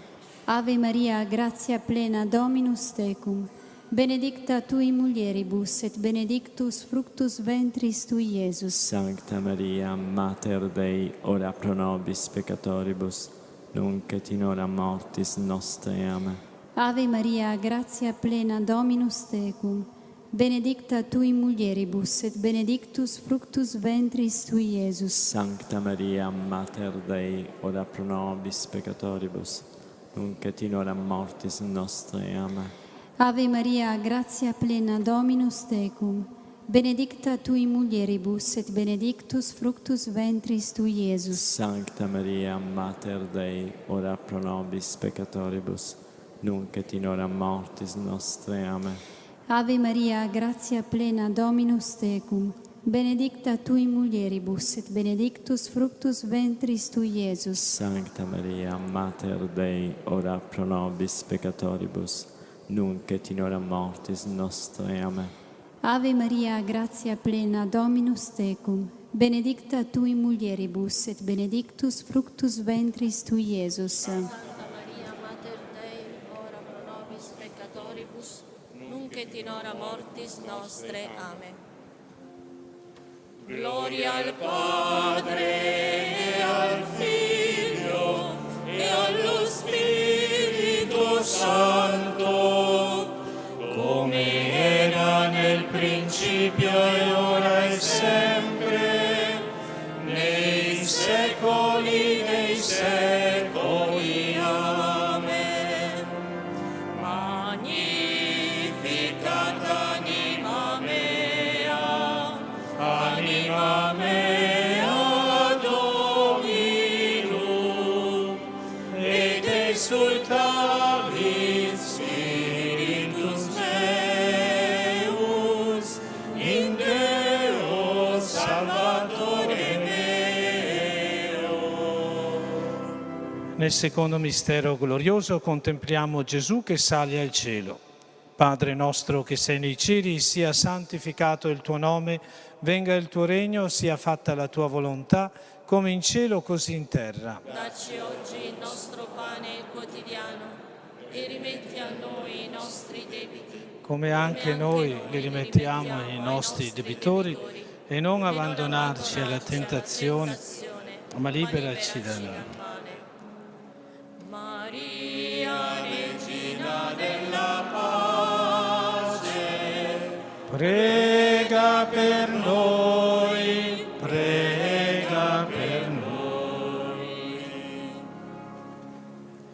Ave Maria, gratia plena, Dominus tecum, benedicta tui mulieribus, et benedictus fructus ventris tui, Iesus. Sancta Maria, Mater Dei, ora pro nobis peccatoribus, nunc et in hora mortis nostre. Amen. Ave Maria, gratia plena, Dominus tecum, benedicta tui mulieribus, et benedictus fructus ventris tui, Iesus. Sancta Maria, Mater Dei, ora pro nobis peccatoribus, nunc et in hora mortis nostre. Amen. Ave Maria, gratia plena, Dominus tecum, benedicta tui mulieribus, et benedictus fructus ventris tui, Iesus. Sancta Maria, Mater Dei, ora pro nobis peccatoribus, nunc et in hora mortis nostre. Amen. Ave Maria, gratia plena, Dominus tecum, benedicta tui mulieribus, et benedictus fructus ventris tui, Iesus. Sancta Maria, Mater Dei, ora pro nobis peccatoribus, nunc et in hora mortis nostre. Amen. Ave Maria, gratia plena, Dominus tecum, benedicta tui mulieribus, et benedictus fructus ventris tui, Iesus. Santa Maria, Mater Dei, ora pro nobis peccatoribus, nunc et in hora mortis nostre. Amen. Gloria al Padre e al Figlio e allo Spirito Santo, come era nel principio e ora e sempre, nei secoli dei secoli. Amen. Magnificat anima mea, anima mea Dominum, et exultavit Spiritus Deus, in Deo Salvatore meo. Nel secondo mistero glorioso contempliamo Gesù che sale al cielo. Padre nostro che sei nei cieli, sia santificato il tuo nome, venga il tuo regno, sia fatta la tua volontà, come in cielo così in terra. Dacci oggi il nostro pane quotidiano e rimetti a noi i nostri debiti, come anche noi li rimettiamo ai nostri debitori, e non abbandonarci alla tentazione, ma liberaci dal male. Maria, Regina della pace, Prega per noi, prega per noi.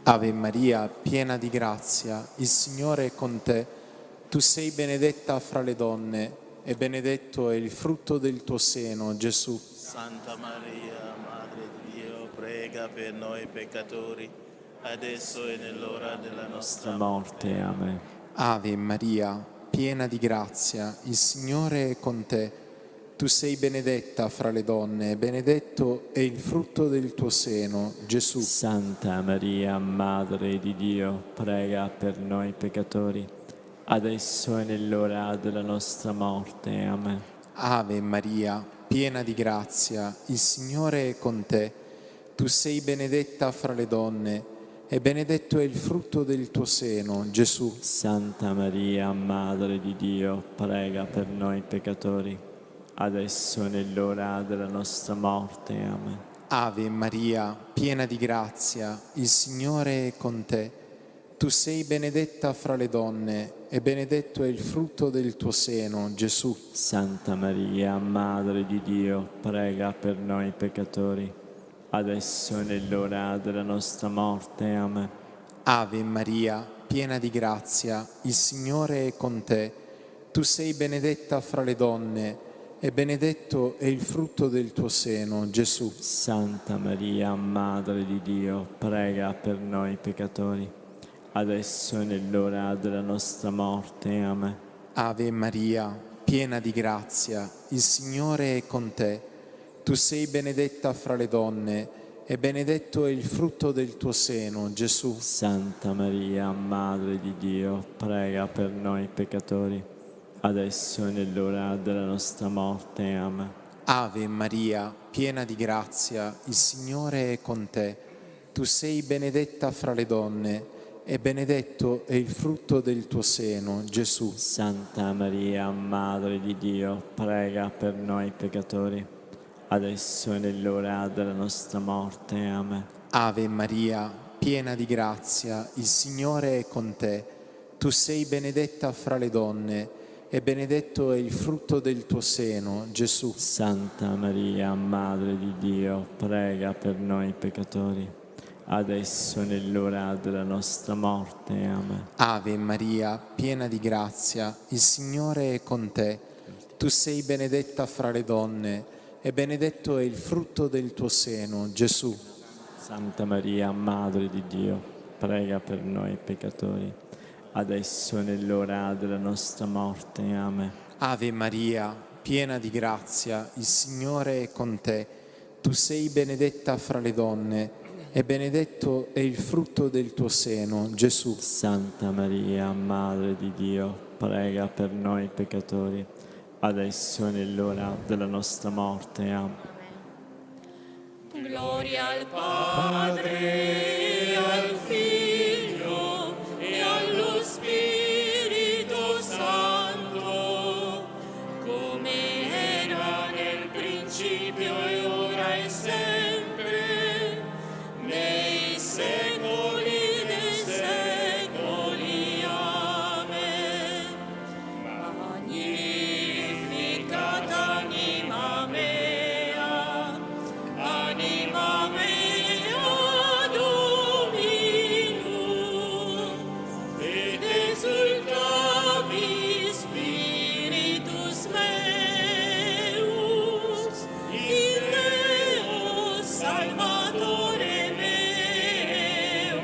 Ave Maria, piena di grazia, il Signore è con te. Tu sei benedetta fra le donne e benedetto è il frutto del tuo seno, Gesù. Santa Maria, Madre di Dio, prega per noi peccatori, adesso e nell'ora della nostra morte. Amen. Ave Maria, piena di grazia, il Signore è con te. Tu sei benedetta fra le donne e benedetto è il frutto del tuo seno, Gesù. Santa Maria, Madre di Dio, prega per noi peccatori, adesso e nell'ora della nostra morte. Amen. Ave Maria, piena di grazia, il Signore è con te. Tu sei benedetta fra le donne e benedetto è il frutto del tuo seno, Gesù. Santa Maria, Madre di Dio, prega per noi peccatori, adesso e nell'ora della nostra morte. Amen. Ave Maria, piena di grazia, il Signore è con te. Tu sei benedetta fra le donne e benedetto è il frutto del tuo seno, Gesù. Santa Maria, Madre di Dio, prega per noi peccatori, adesso e nell'ora della nostra morte. Amen. Ave Maria, piena di grazia, il Signore è con te. Tu sei benedetta fra le donne e benedetto è il frutto del tuo seno, Gesù. Santa Maria, Madre di Dio, prega per noi peccatori, adesso e nell'ora della nostra morte. Amen. Ave Maria, piena di grazia, il Signore è con te. Tu sei benedetta fra le donne e benedetto è il frutto del tuo seno, Gesù. Santa Maria, Madre di Dio, prega per noi peccatori, adesso e nell'ora della nostra morte. Amen. Ave Maria, piena di grazia, il Signore è con te. Tu sei benedetta fra le donne e benedetto è il frutto del tuo seno, Gesù. Santa Maria, Madre di Dio, prega per noi peccatori, adesso e nell'ora della nostra morte. Amen. Ave Maria, piena di grazia, il Signore è con te. Tu sei benedetta fra le donne e benedetto è il frutto del tuo seno, Gesù. Santa Maria, Madre di Dio, prega per noi peccatori, adesso e nell'ora della nostra morte. Amen. Ave Maria, piena di grazia, il Signore è con te. Tu sei benedetta fra le donne e benedetto è il frutto del tuo seno, Gesù. Santa Maria, Madre di Dio, prega per noi peccatori, adesso e nell'ora della nostra morte. Amen. Ave Maria, piena di grazia, il Signore è con te. Tu sei benedetta fra le donne e benedetto è il frutto del tuo seno, Gesù. Santa Maria, Madre di Dio, prega per noi peccatori, adesso e nell'ora della nostra morte. Amen. Gloria al Padre, e al Figlio e allo Spirito Santo, come era nel principio e ora e sempre, nei secoli dei secoli. Amen. Magnificat anima mea, anima mea Dominum, et exultavi spiritus meus, in Deo Salvatore meo.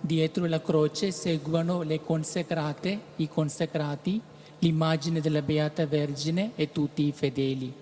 Dietro la croce seguono le consacrate, i consacrati, l'immagine della Beata Vergine e tutti i fedeli.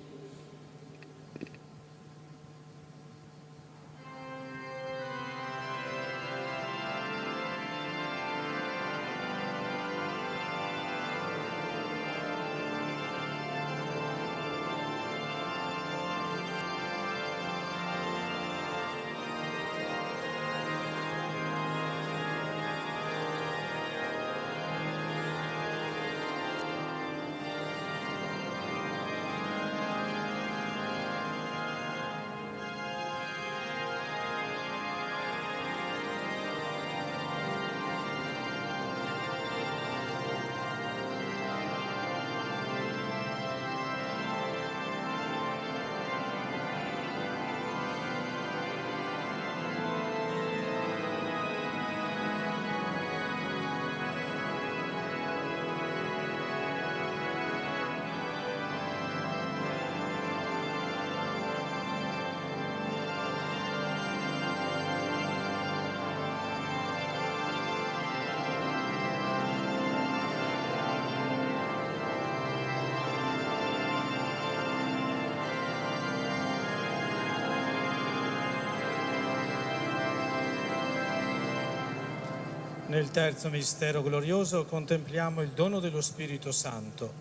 Nel terzo mistero glorioso contempliamo il dono dello Spirito Santo.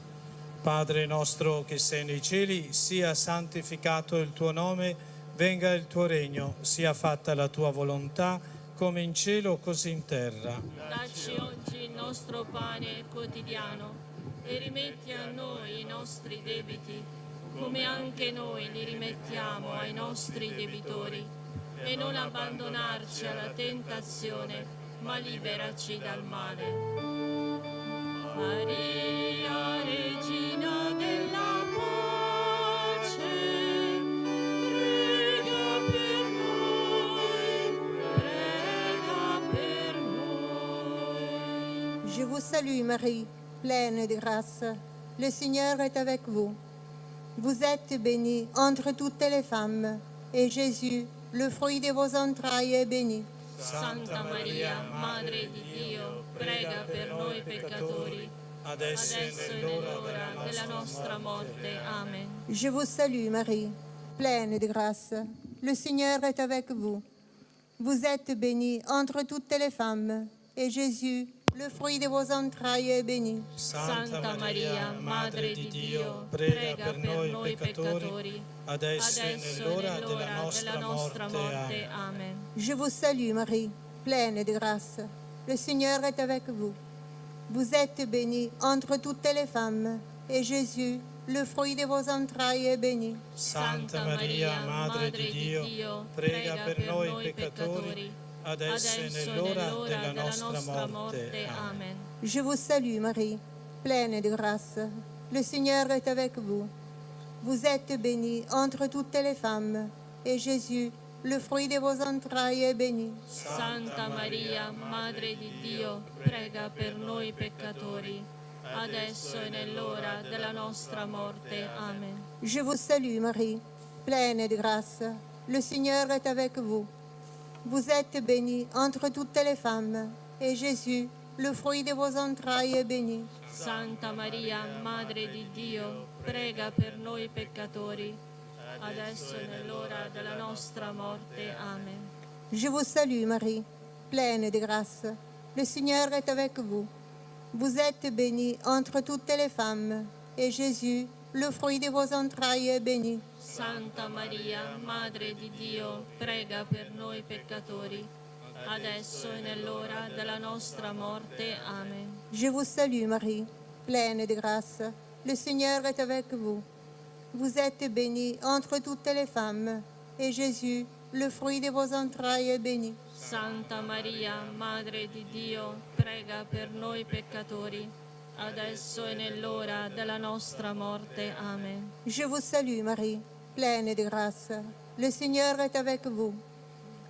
Padre nostro che sei nei cieli, sia santificato il tuo nome, venga il tuo regno, sia fatta la tua volontà, come in cielo così in terra. Dacci oggi il nostro pane quotidiano e rimetti a noi i nostri debiti, come anche noi li rimettiamo ai nostri debitori. E non abbandonarci alla tentazione, ma liberaci dal male. Maria, Regina della pace, prega per noi, prega per noi. Je vous salue Marie, pleine de grâce. Le Seigneur est avec vous. Vous êtes bénie entre toutes les femmes, et Jésus, le fruit de vos entrailles, est béni. Santa Maria, Madre di Dio, prega per noi peccatori, adesso e nell'ora della nostra morte. Amen. Je vous salue Marie, pleine de grâce. Le Seigneur est avec vous. Vous êtes bénie entre toutes les femmes, et Jésus, le fruit de vos entrailles, est béni. Santa Maria, Madre di Dio, prega per noi peccatori, adesso e nell'ora della nostra morte. Amen. Je vous salue Marie, pleine de grâce. Le Seigneur est avec vous. Vous êtes bénie entre toutes les femmes, et Jésus, le fruit de vos entrailles, est béni. Santa Maria, Madre di Dio, prega per noi peccatori, adesso e nell'ora della nostra morte. Amen. Je vous salue Marie, pleine de grâce. Le Seigneur est avec vous. Vous êtes bénie entre toutes les femmes, et Jésus, le fruit de vos entrailles, est béni. Santa Maria, Madre di Dio, prega per noi peccatori, adesso e nell'ora della nostra morte. Amen. Je vous salue Marie, pleine de grâce. Le Seigneur est avec vous. Vous êtes bénie entre toutes les femmes, et Jésus, le fruit de vos entrailles, est béni. Santa Maria, Madre di Dio, prega per noi peccatori, adesso e nell'ora della nostra morte. Amen. Je vous salue Marie, pleine de grâce. Le Seigneur est avec vous. Vous êtes bénie entre toutes les femmes, et Jésus, le fruit de vos entrailles, est béni. Santa Maria, Madre di Dio, prega per noi peccatori, adesso e nell'ora della nostra morte. Amen. Je vous salue Marie, pleine de grâce. Le Seigneur est avec vous. Vous êtes bénie entre toutes les femmes, et Jésus, le fruit de vos entrailles, est béni. Santa Maria, Madre di Dio, prega per noi peccatori, adesso e nell'ora della nostra morte. Amen. Je vous salue Marie, pleine de grâce. Le Seigneur est avec vous.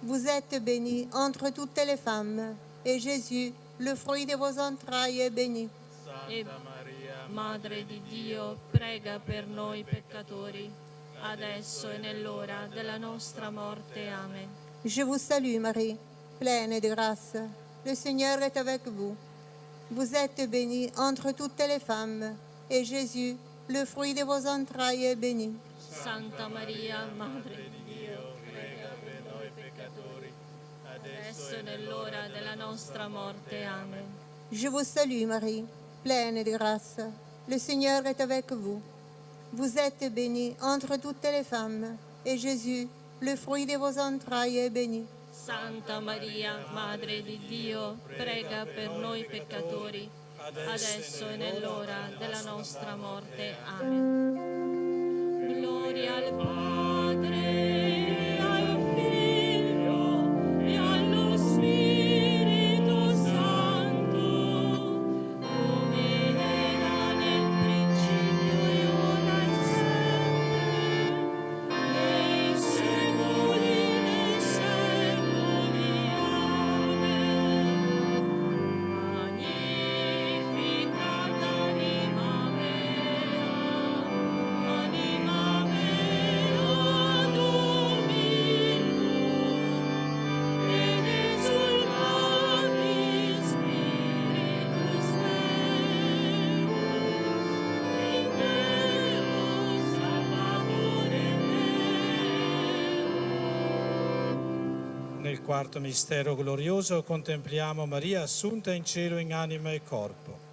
Vous êtes bénie entre toutes les femmes, et Jésus, le fruit de vos entrailles, est béni. Santa Maria, Madre di Dio, prega per noi peccatori, adesso e nell'ora della nostra morte. Amen. Je vous salue Marie, pleine de grâce. Le Seigneur est avec vous. Vous êtes bénie entre toutes les femmes, et Jésus, le fruit de vos entrailles, est béni. Santa Maria, Madre di Dio, prega per noi peccatori, adesso e nell'ora della nostra morte. Amen. Je vous salue Marie, pleine de grâce. Le Seigneur est avec vous. Vous êtes bénie entre toutes les femmes, et Jésus, le fruit de vos entrailles, est béni. Santa Maria, Madre di Dio, prega per noi peccatori, adesso e nell'ora della nostra morte. Amen. Gloria al Padre, al Figlio e allo Spirito Santo, come era nel principio e ora e sempre, nei secoli dei secoli. Amen. Magnificat anima mea, Nel quarto mistero glorioso contempliamo Maria assunta in cielo in anima e corpo.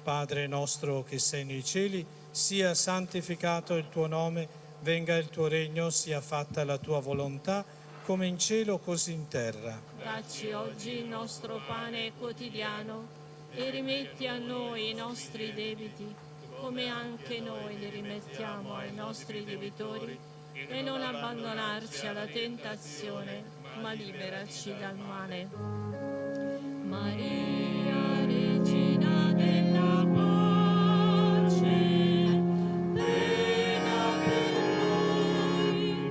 Padre nostro che sei nei cieli, sia santificato il tuo nome, venga il tuo regno, sia fatta la tua volontà, come in cielo così in terra. Dacci oggi il nostro pane quotidiano e rimetti a noi i nostri debiti, come anche noi li rimettiamo ai nostri debitori, e non abbandonarci alla tentazione, ma liberaci dal male. Maria, Regina della pace, prega per noi,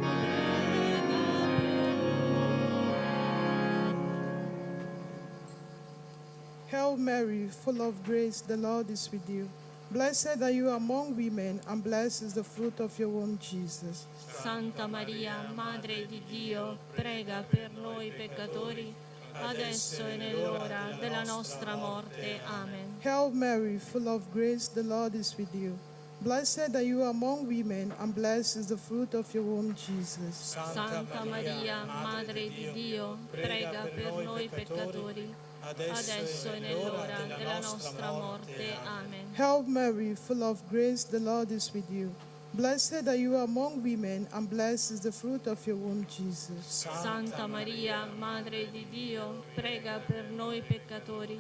Hail Mary, full of grace, the Lord is with you. Blessed are you among women, and blessed is the fruit of your womb, Jesus. Santa Maria, Madre di Dio, prega per noi peccatori, adesso e nell'ora della nostra morte. Amen. Hail Mary, full of grace, the Lord is with you. Blessed are you among women, and blessed is the fruit of your womb, Jesus. Santa Maria, Madre di Dio, prega per noi peccatori, adesso e nell'ora della nostra morte. Amen. Hail Mary, full of grace, the Lord is with you. Blessed are you among women, and blessed is the fruit of your womb, Jesus. Santa Maria, Madre di Dio, prega per noi peccatori,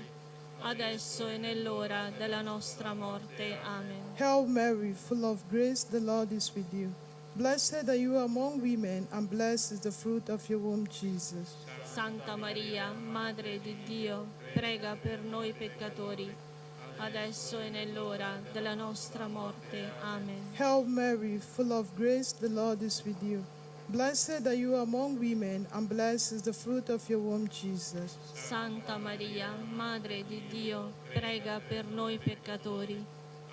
adesso e nell'ora della nostra morte. Amen. Hail Mary, full of grace, the Lord is with you. Blessed are you among women, and blessed is the fruit of your womb, Jesus. Santa Maria, Madre di Dio, prega per noi peccatori, adesso e nell'ora della nostra morte. Amen. Hail Mary, full of grace, the Lord is with you. Blessed are you among women, and blessed is the fruit of your womb, Jesus. Santa Maria, Madre di Dio, prega per noi peccatori,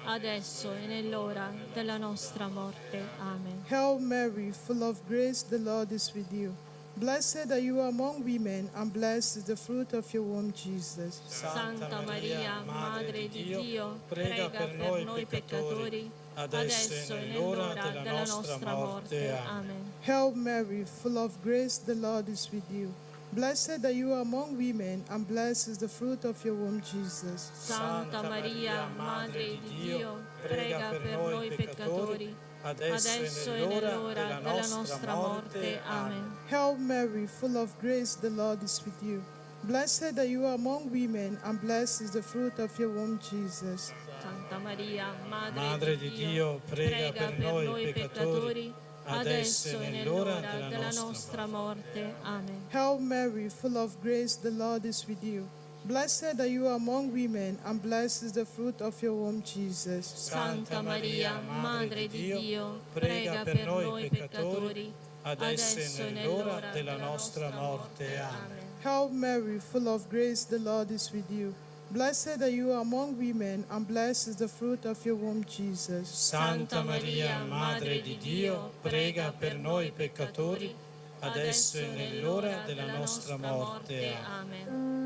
adesso e nell'ora della nostra morte. Amen. Hail Mary, full of grace, the Lord is with you. Blessed are you among women, and blessed is the fruit of your womb, Jesus. Santa Maria, Madre di Dio, prega per noi peccatori, adesso e nell'ora della nostra morte. Amen. Hail Mary, full of grace, the Lord is with you. Blessed are you among women, and blessed is the fruit of your womb, Jesus. Santa Maria, Madre di Dio, prega per noi peccatori, adesso e nell'ora della nostra morte. Amen. Hail Mary, full of grace, the Lord is with you. Blessed are you among women, and blessed is the fruit of your womb, Jesus. Santa Maria, Madre di Dio, prega per noi peccatori, adesso e nell'ora della nostra morte. Amen. Hail Mary, full of grace, the Lord is with you. Blessed are you among women, and blessed is the fruit of your womb, Jesus. Santa Maria, Madre di Dio, prega per noi peccatori, adesso e nell'ora della nostra morte. Amen. Hail Mary, full of grace, the Lord is with you. Blessed are you among women, and blessed is the fruit of your womb, Jesus. Santa Maria, Madre di Dio, prega per noi peccatori, adesso e nell'ora della nostra morte. Amen.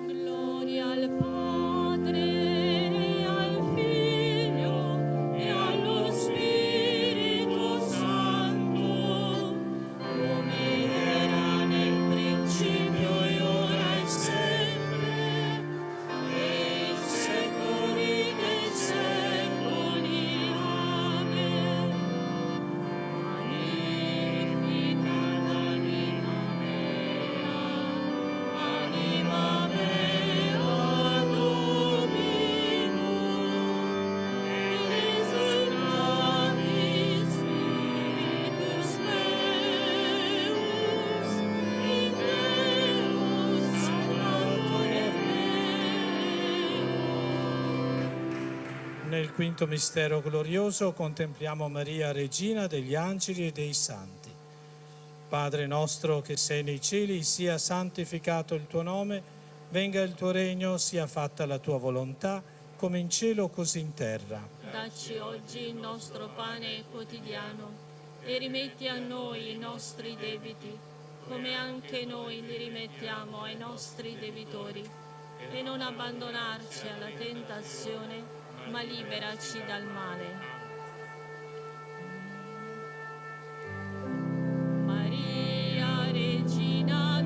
Gloria al Padre, e al Figlio, e allo Spirito Santo, come era nel principio, e ora e sempre, nei secoli dei secoli. Amen. Magnificat anima mea, anima mea Dominum, exultatis spiritus meus, in Deus Salvatore meo. Nel quinto mistero glorioso contempliamo Maria, Regina degli angeli e dei santi. Padre nostro che sei nei cieli, sia santificato il tuo nome, venga il tuo regno, sia fatta la tua volontà, come in cielo così in terra. Dacci oggi il nostro pane quotidiano e rimetti a noi i nostri debiti, come anche noi li rimettiamo ai nostri debitori, e non abbandonarci alla tentazione, ma liberaci dal male. Maria, Regina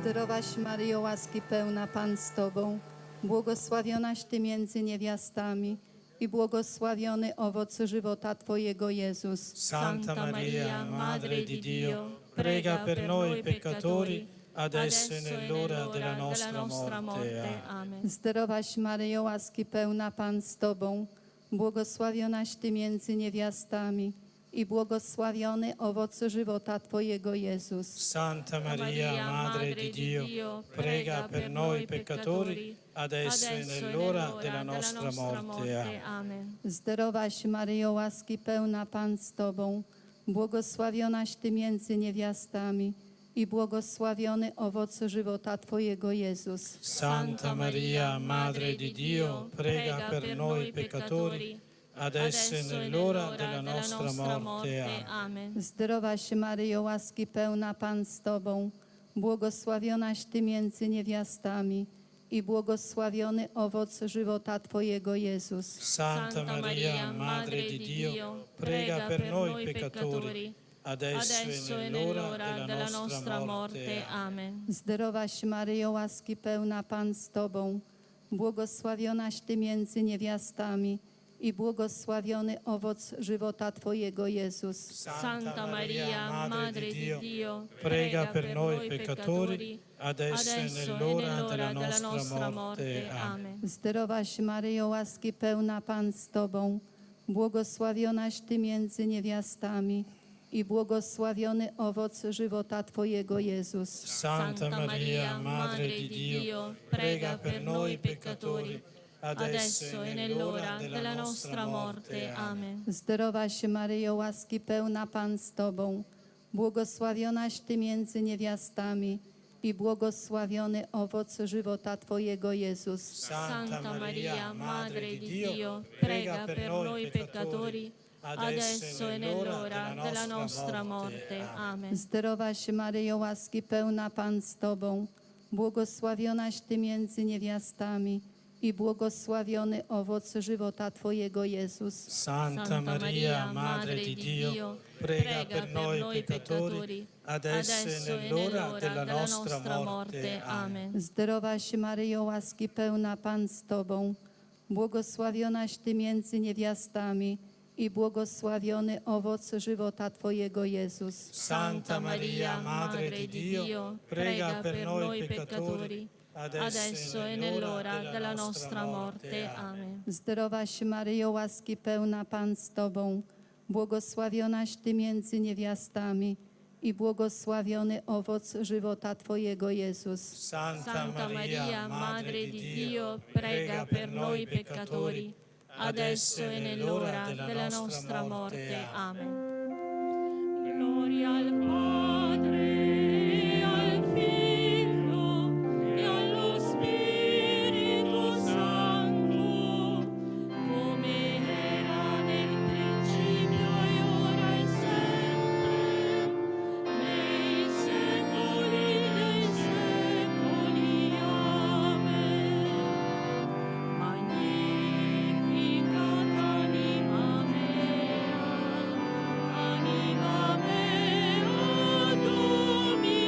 Zdrowaś Maryjo, łaski pełna, Pan z Tobą, błogosławionaś Ty między niewiastami i błogosławiony owoc żywota Twojego, Jezus. Santa Maria, Madre di Dio, prega per noi peccatori, adesso e nell'ora della nostra morte. Amen. Zdrowaś Maryjo, łaski pełna, Pan z Tobą, błogosławionaś Ty między niewiastami i błogosławiony owoc żywota Twojego, Jezus. Santa Maria, Madre di Dio, prega per noi peccatori, adesso e nell'ora della nostra morte. Amen. Zdrowaś Maryjo, łaski pełna, Pan z Tobą, błogosławionaś Ty między niewiastami i błogosławiony owoc żywota Twojego, Jezus. Santa Maria, Madre di Dio, prega per noi peccatori, adesso e nell'ora della nostra morte. Amen. Zdrowaś Maryjo, łaski pełna, Pan z Tobą, błogosławionaś Ty między niewiastami i błogosławiony owoc żywota Twojego, Jezus. Santa Maria, Madre di Dio, prega per noi peccatori, adesso e nell'ora della nostra morte. Amen. Zdrowaś Maryjo, łaski pełna, Pan z Tobą, błogosławionaś Ty między niewiastami i błogosławiony owoc żywota Twojego, Jezus. Santa Maria, Madre di Dio, prega per noi peccatori, adesso e nell'ora della nostra morte. Amen. Zdrowaś Maryjo, łaski pełna, Pan z Tobą, błogosławionaś Ty między niewiastami i błogosławiony owoc żywota Twojego, Jezus. Santa Maria, Madre di Dio, prega per noi peccatori, adesso e nell'ora della nostra morte. Amen. Zdrowaś Maryjo, łaski pełna, Pan z Tobą, błogosławionaś Ty między niewiastami i błogosławiony owoc żywota Twojego, Jezus. Santa Maria, Madre di Dio, prega per noi peccatori, adesso e nell'ora della nostra morte. Amen. Zdrowaś Maryjo, łaski pełna, Pan z Tobą, błogosławionaś Ty między niewiastami i błogosławiony owoc żywota Twojego, Jezus. Santa Maria, Madre di Dio, prega per noi peccatori, adesso e nell'ora della nostra morte. Amen. Zdrowaś Maryjo, łaski pełna, Pan z Tobą, błogosławionaś Ty między niewiastami i błogosławiony owoc żywota Twojego, Jezus. Santa Maria, Madre di Dio, prega per noi peccatori, adesso e nell'ora della nostra morte. Amen. Zdrowaś Maryjo, łaski pełna, Pan z Tobą, błogosławionaś Ty między niewiastami i błogosławiony owoc żywota Twojego, Jezus. Santa Maria, Madre di Dio, prega per noi peccatori, adesso e nell'ora della nostra morte. Amen. Gloria al Padre, al Figlio e allo Spirito Santo, come era nel principio e ora e sempre, nei secoli dei secoli. Amen. Magnificat anima mea, anima mea Domino,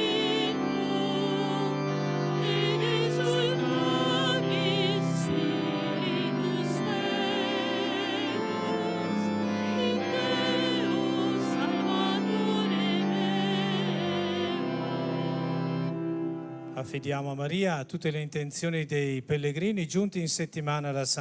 ed exultavi Spiritus Deus, in Deo Salvatore meo. Affidiamo a Maria tutte le intenzioni dei pellegrini giunti in settimana alla Santa